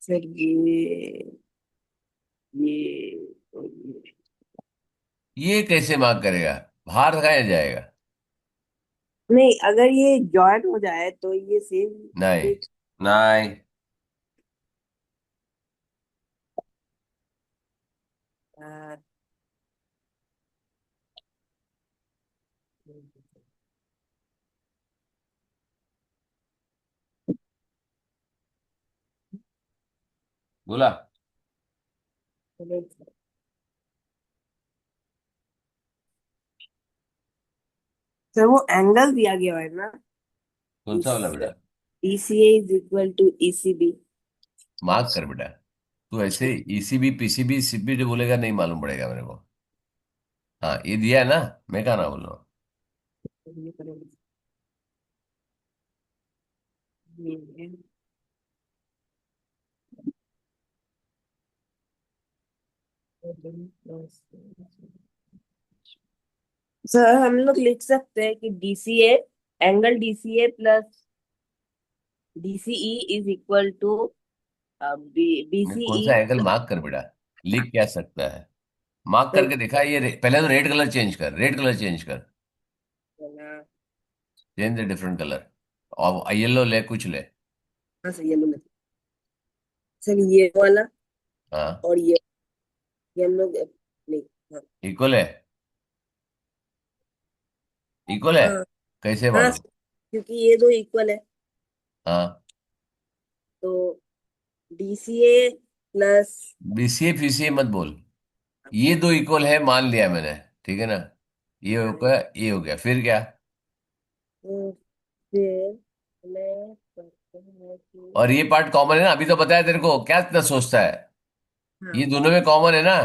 सर ये ये कैसे मार्क करेगा, बाहर दिखाया जाएगा, नहीं, अगर ये जॉइन हो जाए तो ये सेम। नहीं नहीं। बोला, सर वो एंगल दिया गया है ना। कौन सा वाला बेटा, E C A is equal to E C B. Mark कर बेटा। तू ऐसे ईसीबी पीसीबी सीबी जो बोलेगा नहीं मालूम पड़ेगा मेरे को। हाँ ये दिया है ना, मैं कहा ना बोल रहा हूँ। सर हम लोग लिख सकते हैं कि DCA, angle DCA plus DCE is equal to मैं कौन बीसीई सा एंगल प्लस। मार्क कर बेटा, लिख क्या सकता है, मार्क करके देखा, ये पहले तो रेड कलर चेंज कर, रेड कलर चेंज कर, चेंज द डिफरेंट कलर, और येलो ले, कुछ ले। हाँ सर, ये लो। सर ये वाला हाँ, और ये हम लोग नहीं। हाँ। इक्वल है। इक्वल है। हाँ। कैसे हाँ मालूम? सर, क्योंकि ये दो इक्वल है। हाँ, तो DCA प्लस। बीसीए फीसीए मत बोल। ये दो इक्वल है मान लिया मैंने, ठीक है ना। ये हो गया, ये हो गया, फिर क्या? तो फिर हमें करते हैं कि। और ये पार्ट कॉमन है ना, अभी तो बताया तेरे को, क्या इतना सोचता है? ये हाँ। दोनों में कॉमन है ना।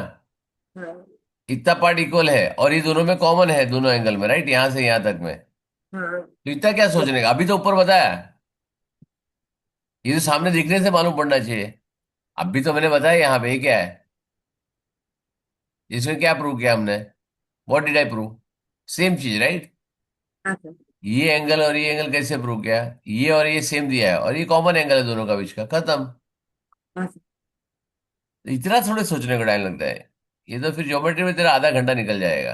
हाँ। इतना पार्ट इक्वल है और ये दोनों में कॉमन है, दोनों एंगल में, राइट, यहां से यहां तक में। हाँ। तो इतना क्या सोचने का, अभी तो ऊपर बताया। ये तो सामने दिखने से मालूम पड़ना चाहिए। अभी तो मैंने बताया यहाँ पे ये क्या है। इसमें क्या प्रूव किया हमने? What did I prove? Same चीज, राइट। हाँ सर। ये एंगल और ये एंगल कैसे प्रूव किया? ये और ये सेम दिया है और ये कॉमन एंगल है दोनों का बीच का, खत्म। हाँ सर। इतना थोड़े सोचने का टाइम लगता है। ये तो फिर ज्योमेट्री में तेरा आधा घंटा निकल जाएगा।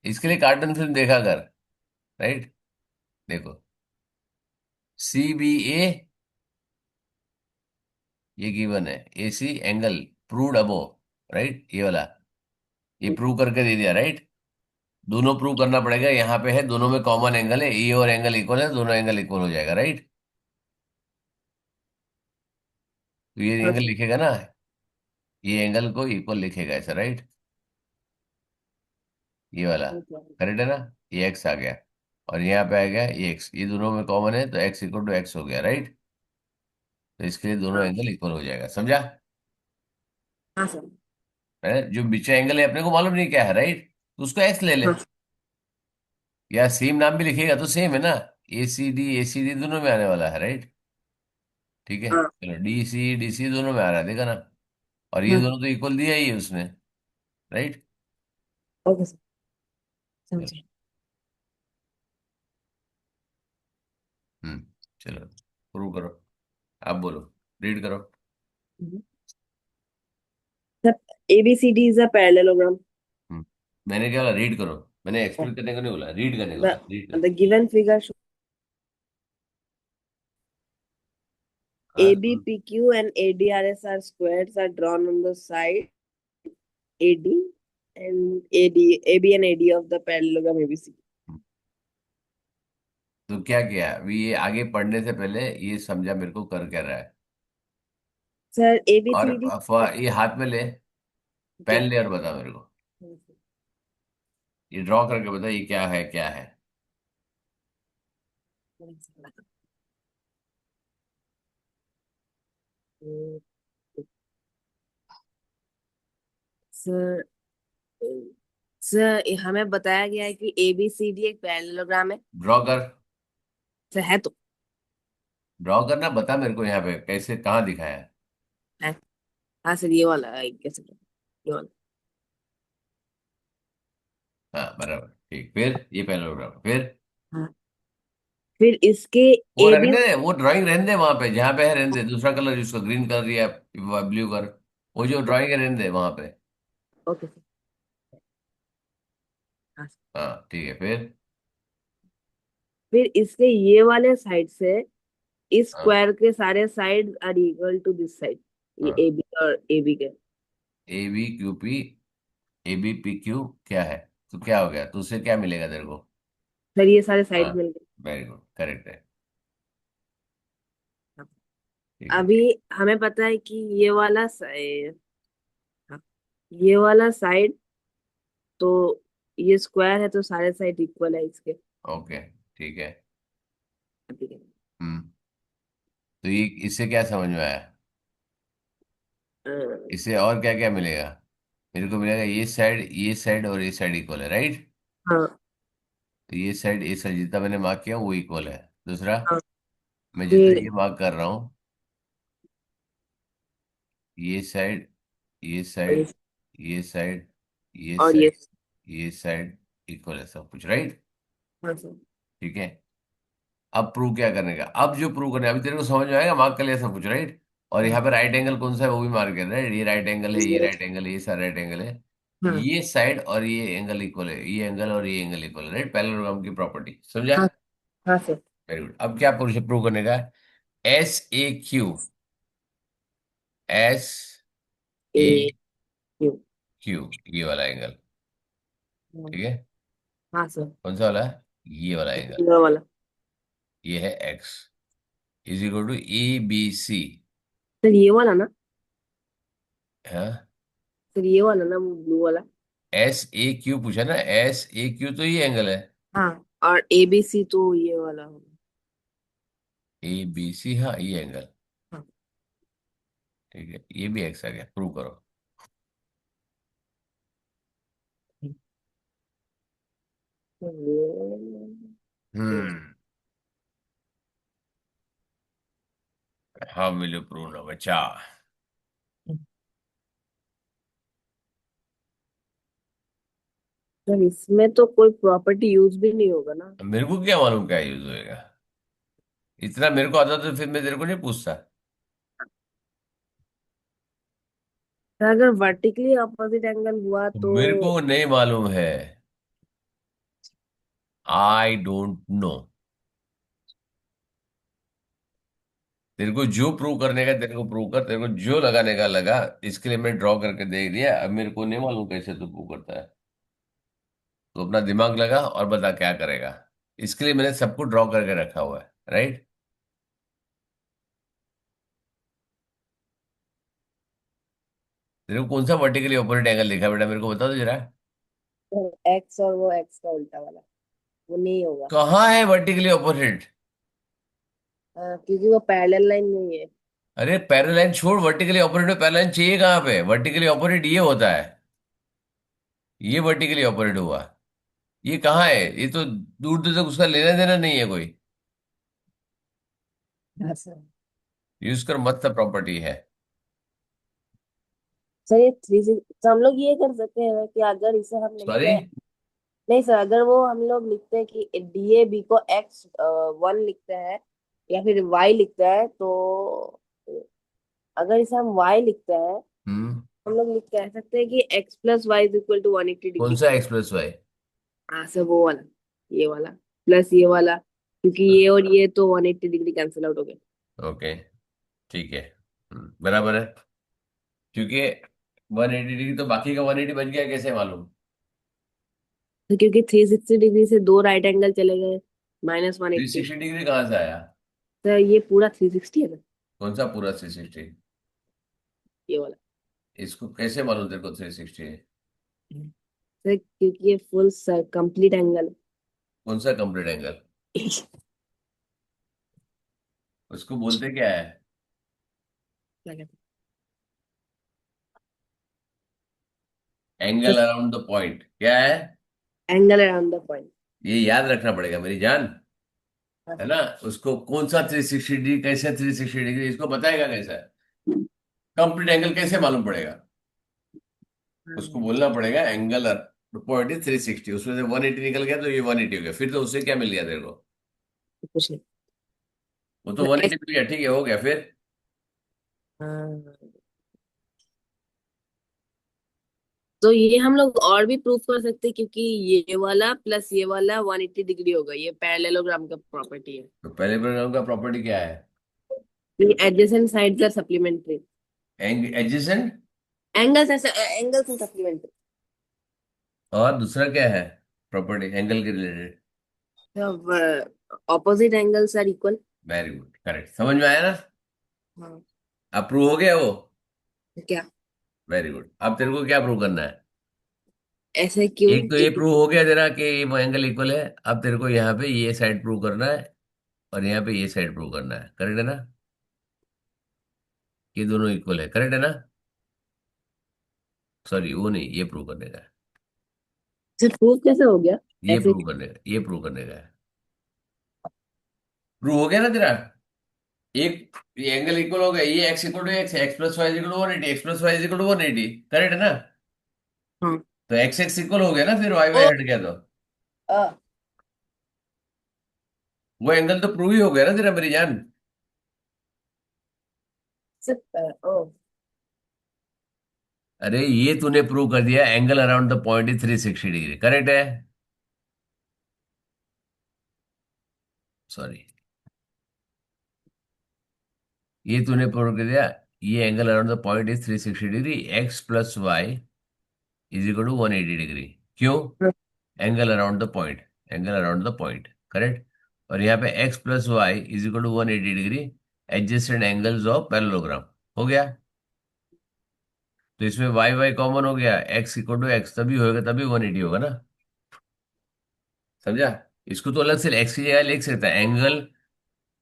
इसके लिए कार्टून फिल्म देखा कर, राइट। देखो, CBA, ये गिवन है। AC एंगल प्रूव्ड अबो, राइट, ये वाला। ये प्रूव करके दे दिया, राइट। दोनों प्रूव करना पड़ेगा, यहाँ पे है दोनों में कॉमन एंगल है, ये और एंगल इक्वल है, दोनों एंगल इक्वल हो जाएगा, राइट। तो ये हाँ एंगल सर। लिखेगा ना, ये एंगल को इक्वल लिखेगा ऐसा, राइट। ये वाला करेक्ट है ना। ये एक्स आ गया और यहाँ पे आ गया ये एक्स, ये दोनों में कॉमन है तो एक्स इक्वल टू एक्स हो गया, राइट। तो इसके लिए दोनों हाँ। एंगल इक्वल हो जाएगा, समझा? हाँ सर। है जो बीच एंगल है अपने को मालूम नहीं क्या है, राइट, तो उसको एक्स ले ले। हाँ। या सेम नाम भी लिखेगा तो सेम है ना। ACD दोनों में आने वाला है, राइट। ठीक है, हाँ। चलो DC दोनों में आ रहा है, देखा ना। और ये हाँ। दोनों तो इक्वल दिया ही है उसने, राइट। ओके सर, समझे। हम्म, चलो प्रूव करो। आप बोलो, रीड करो। Sir ABCD is a parallelogram. हम्म, मैंने क्या बोला, रीड करो। मैंने एक्सप्लेन करने को नहीं बोला, रीड करने को बोला, The रीड करो। the given figure shows हाँ AB, PQ and ADRS are squares are drawn on the side AD and AB and AD of the parallelogram ABC. तो क्या किया अभी, ये आगे पढ़ने से पहले ये समझा मेरे को कर क्या रहा है। सर और ABCD ये हाथ में ले, पेन क्या। ले और बता मेरे को। ये ड्रॉ करके बता, ये क्या है, क्या है। सर सर हमें बताया गया है कि ABCD एक पैरेललोग्राम है। ड्रॉ कर। सर है तो। ड्रॉ करना बता मेरे को, यहाँ पे कैसे, कहाँ दिखाया है? है। हाँ सर, ये वाला है कैसे, ये वाला। हाँ बराबर, ठीक, फिर ये पैरेललोग्राम, फिर हाँ। फिर इसके वो AB। रखने दे, वो ड्राइंग रहने दे वहां पे जहाँ पे है, रहने दे, दूसरा कलर जिसको ग्रीन कर या ब्लू कर। वो जो ड्राइंग है रहने दे वहां पे। Okay sir. हाँ। हाँ ठीक है, फिर। फिर इसके ये वाले साइड से इस हाँ। स्क्वायर के सारे side are equal to this side, ये हाँ, AB और AB के। ABQP ABPQ क्या है? तो क्या हो गया, तो उससे क्या मिलेगा तेरे को? सर ये सारे हाँ, साइड मिल गए। वेरी गुड, करेक्ट है। हाँ। ठीक है। अभी हमें पता है कि ये वाला हाँ, ये वाला साइड, तो ये स्क्वायर है तो सारे साइड इक्वल है इसके। ओके, ठीक है। ठीक है। हम्म, तो ये इससे क्या समझ में आया? अ, इससे और क्या क्या मिलेगा? मेरे को मिलेगा ये साइड और ये साइड इक्वल है, राइट। हाँ। तो ये साइड जितना मैंने मार्क किया वो इक्वल है। दूसरा, हाँ। मैं जितना फिर ये मार्क कर रहा हूँ, ये साइड, ये और ये साइड, ये साइड, ये और ये। साइड, ये साइड इक्वल है, सब कुछ राइट। हाँ सर। ठीक है। अब प्रूव क्या करने का, अब जो प्रूव करने अभी तेरे को समझ में आएगा, मार्क कर लिया सब कुछ, राइट। और हाँ। यहाँ पे राइट एंगल कौन सा है वो भी मार्क कर, राइट। ये राइट एंगल है, ये ये। राइट एंगल है, ये सारा राइट एंगल है। हाँ। ये साइड और ये एंगल इक्वल है, ये एंगल और ये एंगल इक्वल है, राइट, पैरेललोग्राम की प्रॉपर्टी, समझा? हाँ। हाँ सर। Very good. अब क्या प्रूव करने का है? SAQ, ए SAQ, क्यू। ये वाला एंगल, ठीक है? हाँ सर। कौन सा वाला है? ये वाला एंगल। ये वाला। ये है X is equal to ABC। Sir ये वाला ना? हाँ, सर ये वाला ना, ब्लू वाला। SAQ पूछा ना, SAQ तो ये एंगल है। हाँ। और ABC तो ये वाला होगा। ABC, हाँ ये एंगल। हाँ। ठीक है, ये भी X आ गया, प्रूव करो। तो ये- हम्म। हाउ विल यू प्रूव ना बच्चा? सर इसमें तो कोई प्रॉपर्टी यूज भी नहीं होगा ना? मेरे को क्या मालूम क्या यूज होएगा? इतना मेरे को आता तो फिर मैं तेरे को नहीं पूछता। सर अगर वर्टिकली अपोजिट एंगल हुआ तो? मेरे को नहीं मालूम है। I don't know. तेरे को जो प्रूव करने का तेरे को प्रूव कर, तेरे को जो लगाने का लगा। इसके लिए मैं ड्रॉ करके दे दिया, अब मेरे को नहीं मालूम कैसे तू प्रूव करता है। तो अपना दिमाग लगा और बता क्या करेगा। इसके लिए मैंने सबको ड्रॉ करके रखा हुआ है, राइट? तेरे को कौन सा वर्टिकली ओपोजिट एंगल दिखा बेटा, मेरे को बता दो जरा। एक्स और वो एक्स का उल्टा वाला, वो नहीं होगा। कहाँ है वर्टिकली ओपोजिट? क्योंकि वो पैरेलल लाइन नहीं है। अरे पैरेलल छोड़, वर्टिकली ऑपोजिट में पैरेलल चाहिए कहाँ पे? वर्टिकली ऑपोजिट ये होता है। ये वर्टिकली ऑपोजिट हुआ। ये कहाँ है? ये तो दूर दूर तक उसका लेना देना नहीं है कोई। हाँ सर। यूज कर मत प्रॉपर्टी है। सर ये थ्री सिक्स, तो हम लोग ये कर सकते हैं कि अगर इसे हम लिखते सॉरी। हैं। नहीं सर, अगर वो हम लोग लिखते हैं कि DAB को X1 लिखते हैं या फिर Y लिखते हैं, तो अगर इसे हम Y लिखते हैं, हम्म। हम लोग लिख कह सकते हैं कि X+Y = 180 डिग्री। कौन सा X+Y? हाँ सर वो वाला, ये वाला प्लस ये वाला, क्योंकि ये और ये तो 180 डिग्री कैंसिल आउट हो गए। ओके, ठीक है। बराबर है। क्योंकि 180 डिग्री तो बाकी का 180 बच गया, कैसे मालूम? तो क्योंकि 360 डिग्री से दो राइट एंगल चले गए, -180। 360 डिग्री कहाँ से आया? तो ये पूरा 360 है ना, कौन सा पूरा 360? ये वाला। इसको कैसे मालूम तेरे को 360 है? सर क्योंकि ये फुल कंप्लीट एंगल कौन सा कंप्लीट एंगल? है। उसको बोलते क्या है? क्या कहते हैं? Angle sir around the point क्या है? Angle around the point. ये याद रखना पड़ेगा मेरी जान। है ना? उसको कौन सा 360 डिग्री, कैसे 360 डिग्री, इसको बताएगा कैसा? कंप्लीट एंगल कैसे मालूम पड़ेगा? उसको बोलना पड़ेगा एंगल पॉइंट इज 360, उसमें से 180 निकल गया तो ये 180 हो गया, फिर तो उससे क्या मिल गया तेरे को? कुछ नहीं। वो तो तो 180 मिल गया, ठीक है, हो गया फिर। हाँ, तो ये हम लोग और भी प्रूफ कर सकते हैं, क्योंकि ये वाला प्लस ये वाला 180 डिग्री होगा, ये पैरेललोग्राम का प्रॉपर्टी है। तो पहले प्रोग्राम का प्रॉपर्टी क्या है? ये adjacent sides are supplementary. Adjacent. Angles are supplementary. और दूसरा क्या है प्रॉपर्टी एंगल के related? Opposite angles are equal. Very good, correct, समझ में आया ना? हाँ। अब प्रूव हो गया वो। क्या? वेरी गुड, अब तेरे को क्या प्रूव करना है? ऐसे क्यों? एक तो ये प्रूव हो गया तेरा कि वो एंगल इक्वल है। अब तेरे को यहाँ पे ये साइड प्रूव करना है और यहाँ पे ये साइड प्रूव करना है, करेक्ट है ना? ये दोनों इक्वल है, करेक्ट है ना? सॉरी, वो नहीं, ये प्रूव करने का है। सिर्फ प्रूफ कैसे हो गया? ये ऐसे? प्रूव करने का, ये प्रूव करने का है। प्रूव हो गया ना तेरा? एक, ये एंगल इक्वल हो गया, ये एक्स इक्वल टू एक्स, एक्स+y = 180, एक्स+y = 180, करेक्ट है ना? हाँ। तो एक्स एक्स इक्वल हो गया ना, फिर वाई वाई ओ, हट गया तो अ, वो एंगल तो प्रूव ही हो गया ना तेरा मेरी जान। ओ। अरे ये तूने प्रूव कर दिया, angle around the point is 360 degree, correct है? सॉरी, ये तूने प्रूव कर दिया। ये angle around the point is 360 degree, x plus Y is equal to 180 degree. क्यों? Angle around the point, angle around the point, correct. और यहाँ पे x plus Y is equal to 180 degree, adjacent angles of parallelogram. हो गया। तो इसमें Y Y common हो गया, एक्स इक्वल टू एक्स तभी होगा, तभी 180 होगा ना। समझा? इसको तो अलग से एक्स की जगह लिख सकता है, angle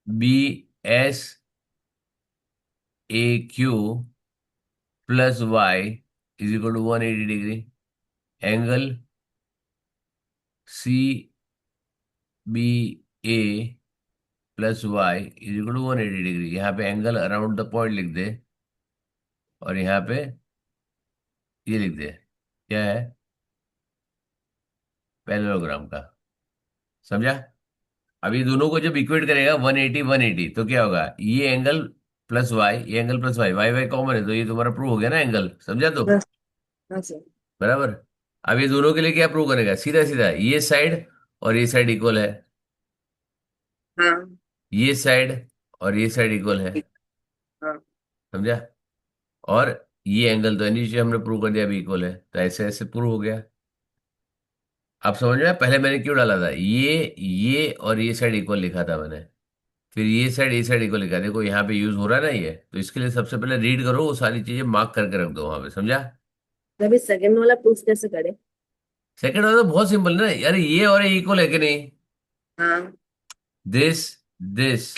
B S A Q plus Y is equal to 180 degree, angle C B A plus Y is equal to 180 degree. यहाँ पे एंगल अराउंड द पॉइंट लिख दे, और यहाँ पे ये लिख दे, क्या है, पैरेललोग्राम का। समझा? अब ये दोनों को जब इक्वेट करेगा 180 180, तो क्या होगा, ये एंगल प्लस वाई, ये angle plus Y, Y Y common है, तो ये तुम्हारा प्रूव हो गया ना एंगल। समझा? तो हाँ हाँ सर। बराबर। अब ये दोनों के लिए क्या प्रूव करेगा, सीधा सीधा ये साइड और ये साइड इक्वल है, हाँ ये साइड और ये साइड इक्वल है। हाँ। समझा? और ये एंगल तो नीचे हमने प्रूव कर दिया अभी इक्वल है, तो ऐसे ऐसे प्रूव हो गया। आप समझ में आया? पहले मैंने क्यों डाला था, ये और ये साइड इक्वल लिखा था मैंने, फिर ये साइड इक्वल लिखा। देखो यहाँ पे यूज हो रहा है ना ये, तो इसके लिए सबसे पहले रीड करो, वो सारी चीजें मार्क करके रख दो वहां पे। समझा? अभी सेकंड वाला प्रूफ कैसे करें? सेकंड वाला तो बहुत सिंपल ना, यार ये और ये इक्वल है कि नहीं, हाँ। दिस दिस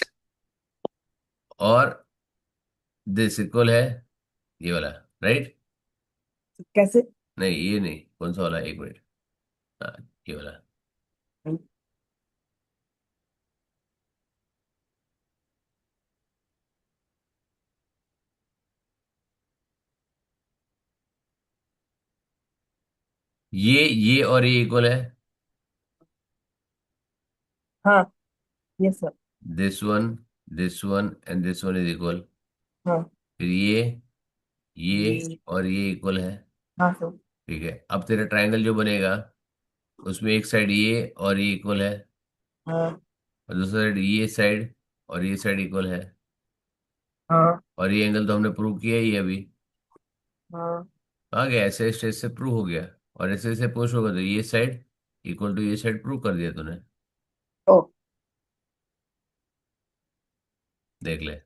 और दिस इक्वल है, ये वाला, राइट। कैसे? नहीं ये नहीं, कौन सा वाला, एक मिनट, हाँ ये वाला। ये और ये इक्वल है, हाँ। Yes sir. This one and this one is equal. हाँ। फिर ये ये। और ये इक्वल है। हाँ सर। ठीक है, अब तेरा ट्रायंगल जो बनेगा, उसमें एक साइड ये और ये इक्वल है, हाँ और दूसरा साइड ये साइड और ये साइड इक्वल है। हाँ और ये एंगल तो हमने प्रूव किया ही अभी। हाँ। आ गया, ऐसे स्टेज से प्रूव हो गया। और ऐसे ऐसे पुश होगा तो ये साइड इक्वल टू ये साइड प्रूव कर दिया तूने। ओ। देख ले।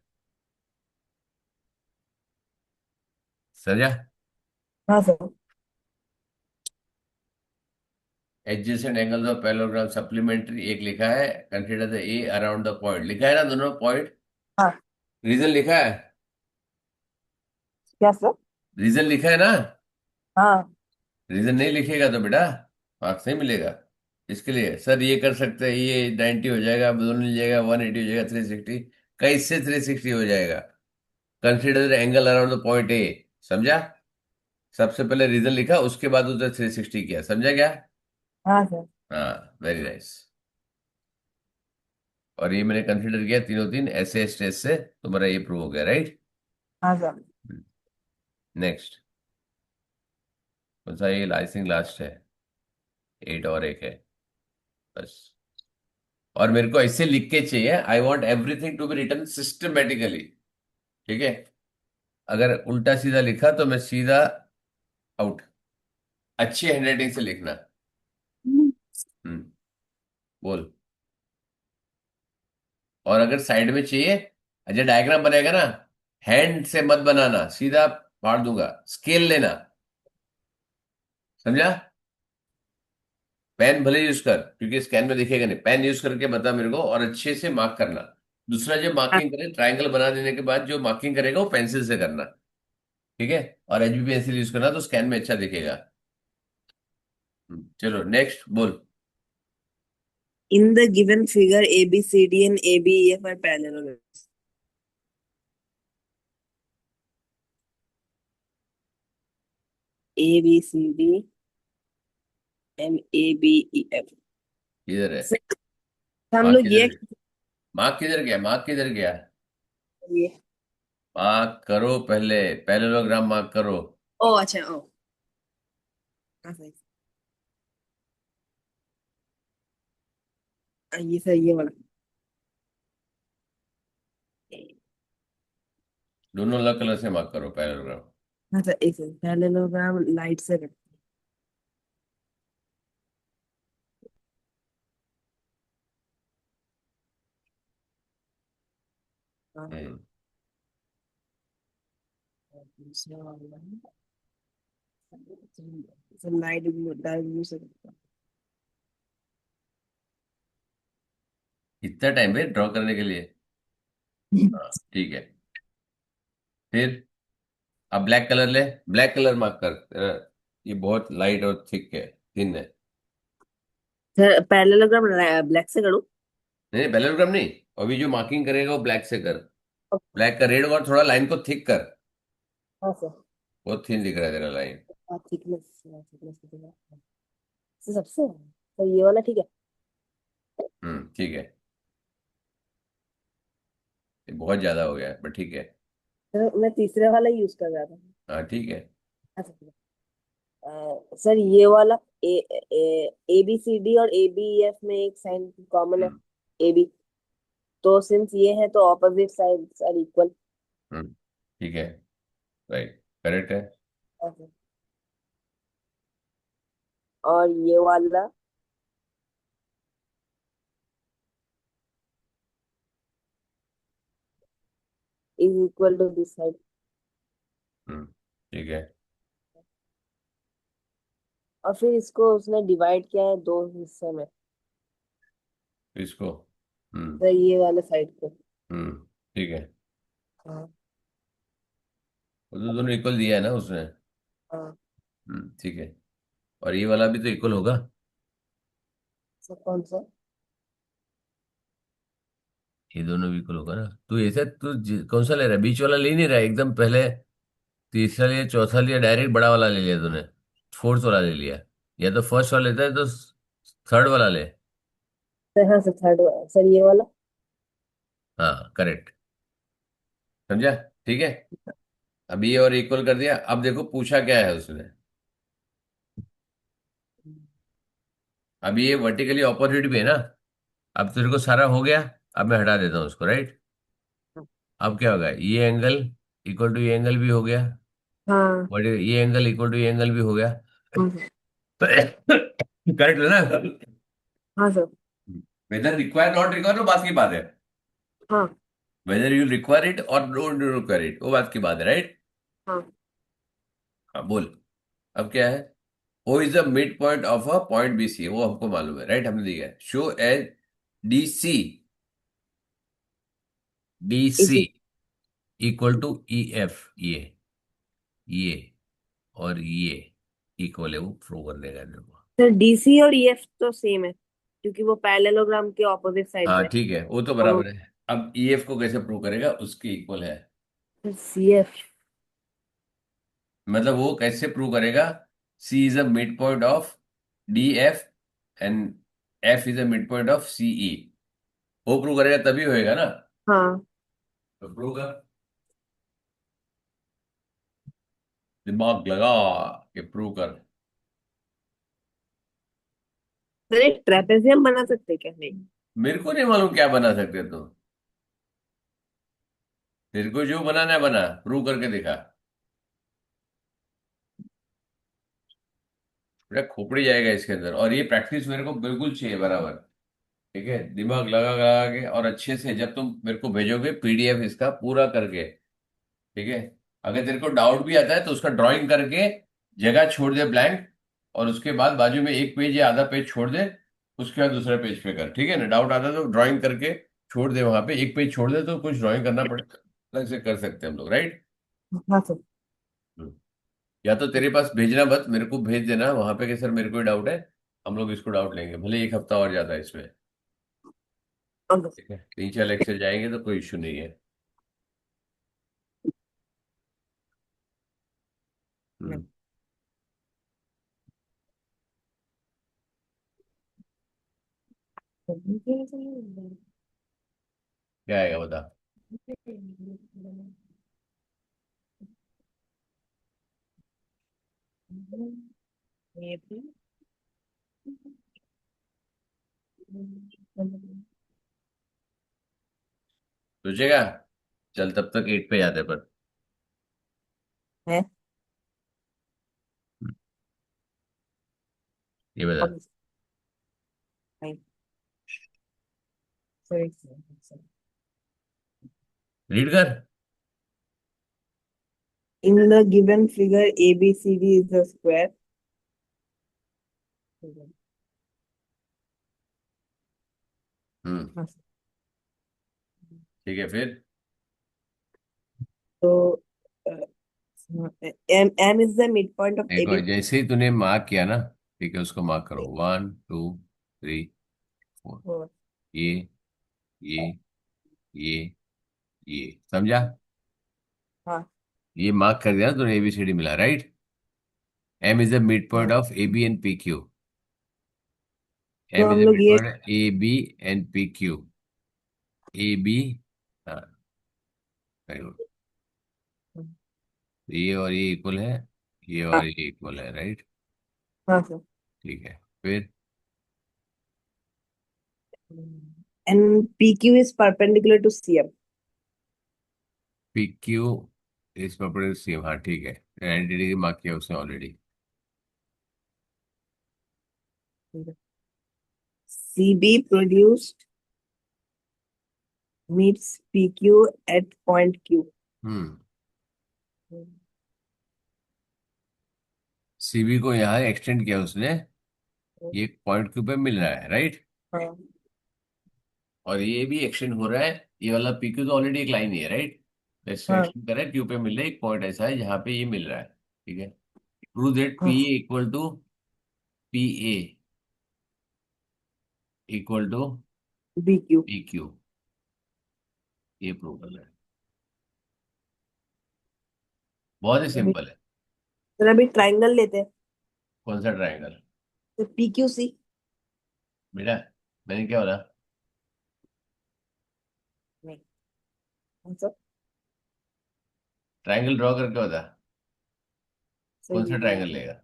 समझा? हाँ sir. Adjacent angles of parallelogram supplementary एक लिखा है, consider the A around the point लिखा है ना, दोनों पॉइंट। हाँ। रीजन लिखा है, क्या सर? रीजन लिखा है ना। हाँ। रीजन नहीं लिखेगा तो बेटा मार्क्स नहीं मिलेगा। इसके लिए सर ये कर सकते हैं, ये 90 हो जाएगा, दोनों मिल जाएगा, 180 हो जाएगा, 360, कैसे 360 हो जाएगा, consider angle around the point A. समझा? सबसे पहले रीजन लिखा, उसके बाद उधर 360 किया। समझा क्या? हाँ सर। हाँ, वेरी नाइस। और ये मैंने कंसीडर किया तीनों तीन ऐसे स्टेज से, तुम्हारा ये प्रूव हो गया, राइट। हाँ सर। नेक्स्ट, कौन सा, ये आई थिंक लास्ट है, 8 और एक है बस। और मेरे को ऐसे लिख के चाहिए, I want everything to be written systematically. ठीक है? अगर उल्टा सीधा लिखा तो मैं सीधा आउट। अच्छी हैंडराइटिंग से लिखना। हम्म, बोल। और अगर साइड में चाहिए, अच्छा डायग्राम बनेगा ना, हैंड से मत बनाना, सीधा फाड़ दूंगा, स्केल लेना। समझा? पेन भले यूज कर, क्योंकि स्कैन में दिखेगा नहीं, पेन यूज करके बता मेरे को, और अच्छे से मार्क करना। दूसरा जो हाँ। मार्किंग करे, ट्रायंगल बना देने के बाद जो मार्किंग करेगा वो पेंसिल से करना। ठीक है? और एचबी पेंसिल यूज करना, तो स्कैन में अच्छा दिखेगा। चलो नेक्स्ट बोल। In the given figure, A, B, C, D, and A, B, E, F are parallel. A, B, C, D, and A, B, E, F. किधर है? सर, हम मार्क लोग किधर ये है? मार्क किधर गया, मार्क किधर गया? ये मार्क करो पहले, पैरेललोग्राम मार्क करो। ओ अच्छा ओ। हाँ सर। ये सर ये वाला। दोनों अलग कलर से मार्क करो पैरेललोग्राम। अच्छा एक सेकंड, पैरेललोग्राम लाइट से करते हैं। हाँ, हम्म। दूसरा वाला लाइट ब्लू, डार्क ब्लू से करते इतना टाइम है ड्रॉ करने के लिए? हैं। हाँ ठीक है। फिर अब ब्लैक कलर ले। ब्लैक कलर मार्क कर ये बहुत लाइट और थिक है, थिन है। सर पैरेललोग्राम ब्लैक से करूँ? नहीं पैरेललोग्राम नहीं। अभी जो मार्किंग करेगा वो ब्लैक से कर। ब्लैक का रेड और थोड़ा लाइन को थिक कर। हाँ सर। बहुत थिन दिख रहा है तेरा लाइन। थिकनेस, थिकनेस कितना सबसे तो ये वाला ठीक है। ठीक है। ये बहुत ज्यादा हो गया है पर ठीक है। सर मैं तीसरे वाला यूज कर रहा था। हाँ ठीक है। अच्छा ठीक है। सर ये वाला ए ए बी सी डी और ए बी एफ में एक साइन कॉमन है, हम्म। A B. तो सिंस ये है तो opposite sides are equal. Hmm. ठीक है। राइट। करेक्ट है। और ये वाला is equal to this side. ठीक है। और फिर इसको उसने डिवाइड किया है दो हिस्से में, इसको। हम्म। सर ये वाले साइड को। हम्म। ठीक है। हाँ। वो तो दोनों इक्वल दिया है ना उसने। हाँ। ठीक है। और ये वाला भी तो इक्वल होगा। सर कौन सा? ये दोनों भी इक्वल होगा ना। तू ऐसे कौन सा ले रहा है? बीच वाला ले नहीं रहा है एकदम पहले? तीसरा लिया, चौथा लिया, डायरेक्ट बड़ा वाला ले लिया तूने। फोर्थ वाला ले लिया। या तो फर्स्ट वाला लेता है तो थर्ड वाला ले। सर हाँ सर थर्ड, सर ये वाला। हाँ करेक्ट। समझा? ठीक है। अब ये और इक्वल कर दिया। अब देखो पूछा क्या है उसने। अब ये वर्टिकली ऑपोजिट भी है ना। अब तेरे को सारा हो गया। अब मैं हटा देता हूँ उसको, राइट। अब क्या होगा? ये एंगल इक्वल टू ये एंगल भी हो गया। हाँ। और ये एंगल इक्वल टू ये एंगल भी हो गया। हाँ सर। करेक्ट है ना? हाँ sir. Whether require not require वो बात की बात है। हाँ। Whether you require it or don't require it वो बात की बात है, राइट। हाँ हाँ बोल। अब क्या है? O is the mid point of a point B C, वो हमको मालूम है, राइट। हमने दिया है show as D C. D is C equal to E F. ये और ये इक्वल है, वो प्रूव कर देगा मेरे को। सर डीसी और ईएफ तो सेम है क्योंकि वो पैरेललोग्राम के ऑपोजिट साइड्स हाँ है। ठीक है, वो तो और बराबर है। अब ई एफ को कैसे प्रूव करेगा? उसके इक्वल है। C F. मतलब वो कैसे प्रूव करेगा? C is a mid point of D F and F is a mid point of C E. वो प्रूव करेगा तभी होएगा ना। हाँ तो प्रूव कर। दिमाग लगा के प्रूव कर। सर एक ट्रेपेजियम बना सकते हैं क्या? नहीं। मेरे को नहीं मालूम क्या बना सकते तुम। तेरे को जो बनाना है बना, प्रूव करके दिखा। बेटा खोपड़ी जाएगा इसके अंदर, और ये प्रैक्टिस मेरे को बिल्कुल चाहिए बराबर। ठीक है, दिमाग लगा लगा के और अच्छे से जब तुम मेरे को भेजोगे पीडीएफ इसका पूरा करके। ठीक है। अगर तेरे को डाउट भी आता है तो उसका ड्राइंग करके जगह छोड़ दे ब्लैंक। और उसके बाद बाजू में एक पेज या आधा पेज छोड़ दे। उसके बाद दूसरे पेज पे कर, ठीक है ना। डाउट आता है तो ड्राइंग करके छोड़ दे, वहां पे एक पेज छोड़ दे तो कुछ ड्राइंग करना पड़ेगा। अलग से कर सकते हैं हम लोग, राइट। हाँ सर। या तो तेरे पास भेजना मत, मेरे को भेज देना वहां पे कि सर मेरे को डाउट है। हम लोग इसको डाउट लेंगे, भले एक हफ्ता और ज्यादा है इसमें। और ठीक है, 3-4 लेक्चर जाएंगे तो कोई इश्यू नहीं है। हम्म। क्या आएगा बता। ये भी। सोचेगा। चल तब तक 8 पे जाते पर। है। ये बता। और नहीं, सही सही सही। रीड कर। In the given figure, ABCD is a square. हम्म। हाँ, ठीक है फिर। तो M is the midpoint of देखो AB. जैसे ही तूने मार्क किया ना, ठीक है, उसको मार्क करो, 1 2 3 4। और ये ये ये ये समझा? हाँ ये मार्क कर दिया ना तूने, ABCD मिला, right? M is the mid point हाँ, ऑफ AB एंड PQ। तो M इज हम द लोग मिड ये point AB and PQ। AB। हाँ, वेरी गुड। ये और ये इक्वल है, ये हाँ और ये इक्वल है, राइट? हाँ सर। ठीक है फिर। And PQ is perpendicular to CM. PQ इस प्रॉपर्टी सेम, हाँ ठीक है। 90 डिग्री मार्क किया उसने already. CB produced meets PQ at point Q. Hmm. CB को यहाँ एक्सटेंड किया उसने, ये पॉइंट क्यू पे मिल रहा है, राइट? हाँ और ये भी एक्सटेंड हो रहा है, ये वाला PQ तो ऑलरेडी एक लाइन ही है, राइट? इससे हाँ एक्सटेंड कर रहा है, क्यू पे मिल रहा है, एक पॉइंट ऐसा है जहाँ पे ये मिल रहा है। ठीक है। प्रूव दैट हाँ, P equal to PA equal to BQ। PQ। ये प्रूव करना है, बहुत ही अभी सिंपल है। सर अभी ट्राइंगल लेते हैं। कौन सा ट्रायंगल? तो PQC। बेटा, मैंने क्या बोला? नहीं, कौन सा? ट्रायंगल ड्रॉ करके बता। कौन सा ट्रायंगल सही, लेगा?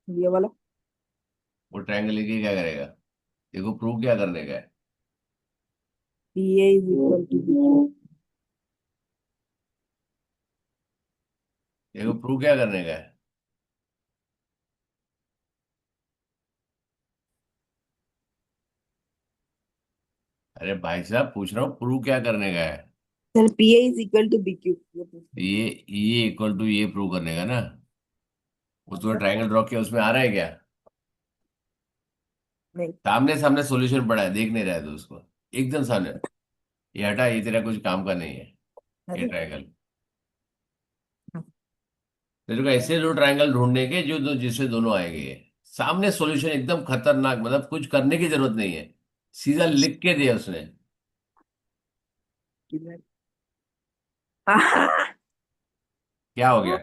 ये वाला। वो ट्रायंगल लेके क्या करेगा? देखो प्रूव क्या करने का है। PA is equal to BQ। देखो प्रूव क्या करने का है। अरे भाई साहब, पूछ रहा हूँ प्रूव क्या करने का है। Sir PA is equal to BQ, ये पूछ रहे ये इक्वल टू ये प्रूव करने का ना। वो हैं। तो अच्छा, ट्रायंगल ड्रॉ किया, उसमें आ रहा है क्या? नहीं। सामने सामने सॉल्यूशन पड़ा है, देख नहीं रहा है तो उसको, एकदम सामने। ये हटा, ये तेरा कुछ काम का नहीं है, ये अरे ट्रायंगल। हाँ, तेरे को ऐसे दो ट्रायंगल ढूंढने के जिससे दोनों आएंगे ये। सामने सॉल्यूशन एकदम खतरनाक, मतलब कुछ करने की जरूरत नहीं है, सीधा लिख के दिया उसने। किधर? हाँ, क्या हो गया?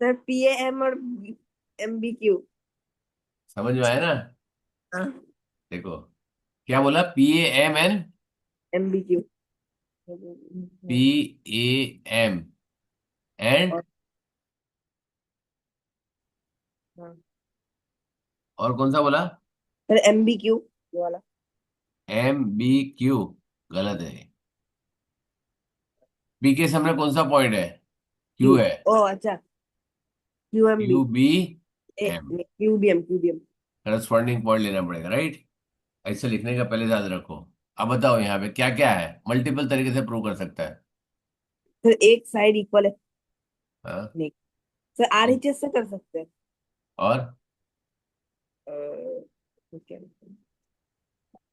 सर PAM और MBQ। समझ में आया ना? हाँ, देखो, क्या बोला? PAMN। MBQ। PAM एंड, और हाँ, और कौन सा बोला? सर MBQ, ये वाला। MBQ। गलत है। बी के सामने कौन सा पॉइंट है? Q। क्यू है। ओ अच्छा, QMB। QBM। QBM। Corresponding point लेना पड़ेगा, राइट? ऐसे लिखने का पहले याद रखो। अब बताओ यहाँ पे क्या क्या है, मल्टीपल तरीके से प्रूव कर सकता है। सर एक साइड इक्वल है। हाँ। नहीं, सर RHS से कर सकते हैं। और अ, तो क्या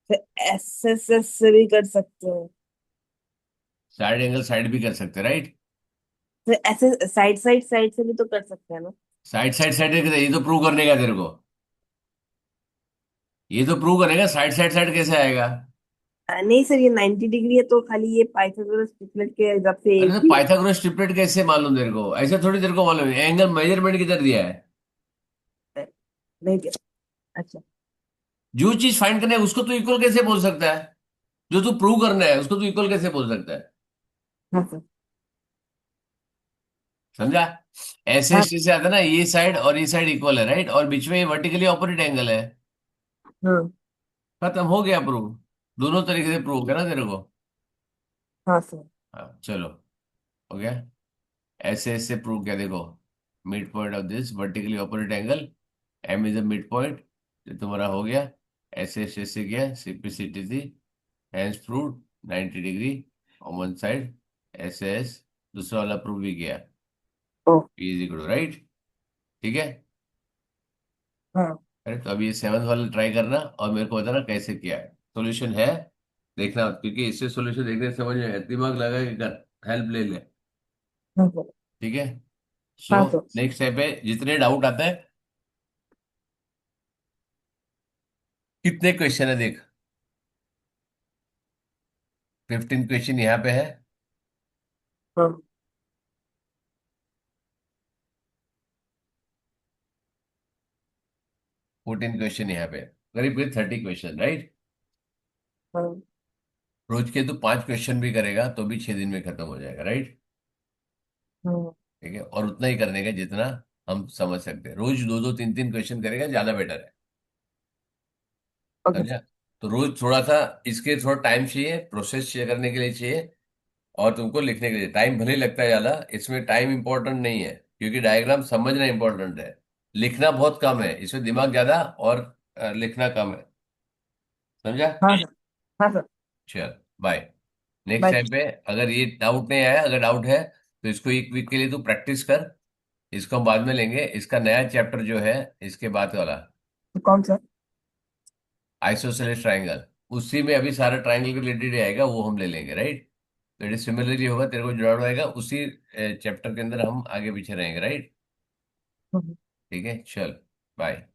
सर SSS से भी कर सकते हैं। साइड एंगल साइड भी कर सकते हैं, राइट? सर ऐसे साइड से भी तो कर सकते हैं ना। साइड साइड साइड, ये तो प्रूव करने का तेरे को, ये तो प्रूव करेगा, साइड साइड साइड कैसे आएगा? नहीं सर, ये 90 डिग्री है तो खाली ये पाइथागोरस ट्रिपलेट के हिसाब से अरे एक तो ही। पाइथागोरस ट्रिपलेट कैसे मालूम तेरे को? ऐसे थोड़ी तेरे को मालूम है, एंगल मेजरमेंट किधर दिया है? है। नहीं क्या? अच्छा। जो चीज फाइंड करना है उसको तू इक्वल कैसे बोल सकता है? जो तू प्रूव करना है उसको तू इक्वल कैसे बोल सकता है? हाँ सर। समझा? ऐसे हाँ ऐसे से आता है ना, ये साइड और ये साइड इक्वल है, राइट? और बीच में ये वर्टिकली ऑपोजिट एंगल है। हाँ खत्म हो गया प्रूव। दोनों तरीके से प्रूव करा तेरे को। हाँ सर। हाँ चलो। हो गया। ऐसे ऐसे प्रूव किया देखो, mid point of this vertically opposite angle, M is a mid point, ये तुम्हारा हो गया। ऐसे ऐसे ऐसे किया, सिंपलिसिटी थी, hence prove 90 degree on one side, ऐसे एस दूसरा वाला प्रूव भी किया, O. P is equal to right. ठीक है। हाँ। अरे तो अभी ये सेवंथ वाला ट्राई करना और मेरे को बताना कैसे किया है, सॉल्यूशन है देखना, क्योंकि इससे सॉल्यूशन देखने से समझ में आएगा। दिमाग लगा के कर, हेल्प ले ले। हाँ सर। ठीक है। सो हाँ सर। नेक्स्ट स्टेप है, जितने डाउट आते हैं, कितने क्वेश्चन है देख, 15 क्वेश्चन यहाँ पे है, हाँ। 14 क्वेश्चन यहाँ पे, करीब करीब 30 क्वेश्चन राइट। हाँ। रोज के तो 5 क्वेश्चन भी करेगा तो भी 6 दिन में खत्म हो जाएगा राइट। हाँ। ठीक है, और उतना ही करने का जितना हम समझ सकते हैं, रोज दो दो तीन तीन क्वेश्चन करेगा ज्यादा बेटर है। ओके समझा। सर। तो रोज थोड़ा सा, इसके थोड़ा टाइम चाहिए, प्रोसेस शेयर करने के लिए चाहिए, और तुमको लिखने के लिए टाइम भले ही लगता है ज्यादा, इसमें टाइम इंपॉर्टेंट नहीं है, क्योंकि डायग्राम समझना इंपॉर्टेंट है, लिखना बहुत कम है, इसमें दिमाग ज्यादा और लिखना कम है। समझा। हाँ सर। हाँ सर। चल बाय। Next bye. टाइम पे अगर ये डाउट नहीं आया, अगर डाउट है तो इसको एक वीक के लिए तू प्रैक्टिस कर, इसको हम बाद में लेंगे, इसका नया चैप्टर जो है इसके बाद वाला, कौन सा? आइसोसेलेस ट्रायंगल, उसी में अभी सारा ट्रायंगल के रिलेटेड आएगा, वो हम ले लेंगे राइट। तो इट सिमिलरली होगा, तेरे को जुड़ा रहेगा उसी चैप्टर के अंदर, हम आगे पीछे रहेंगे राइट। हम्म। ठीक है चल बाय।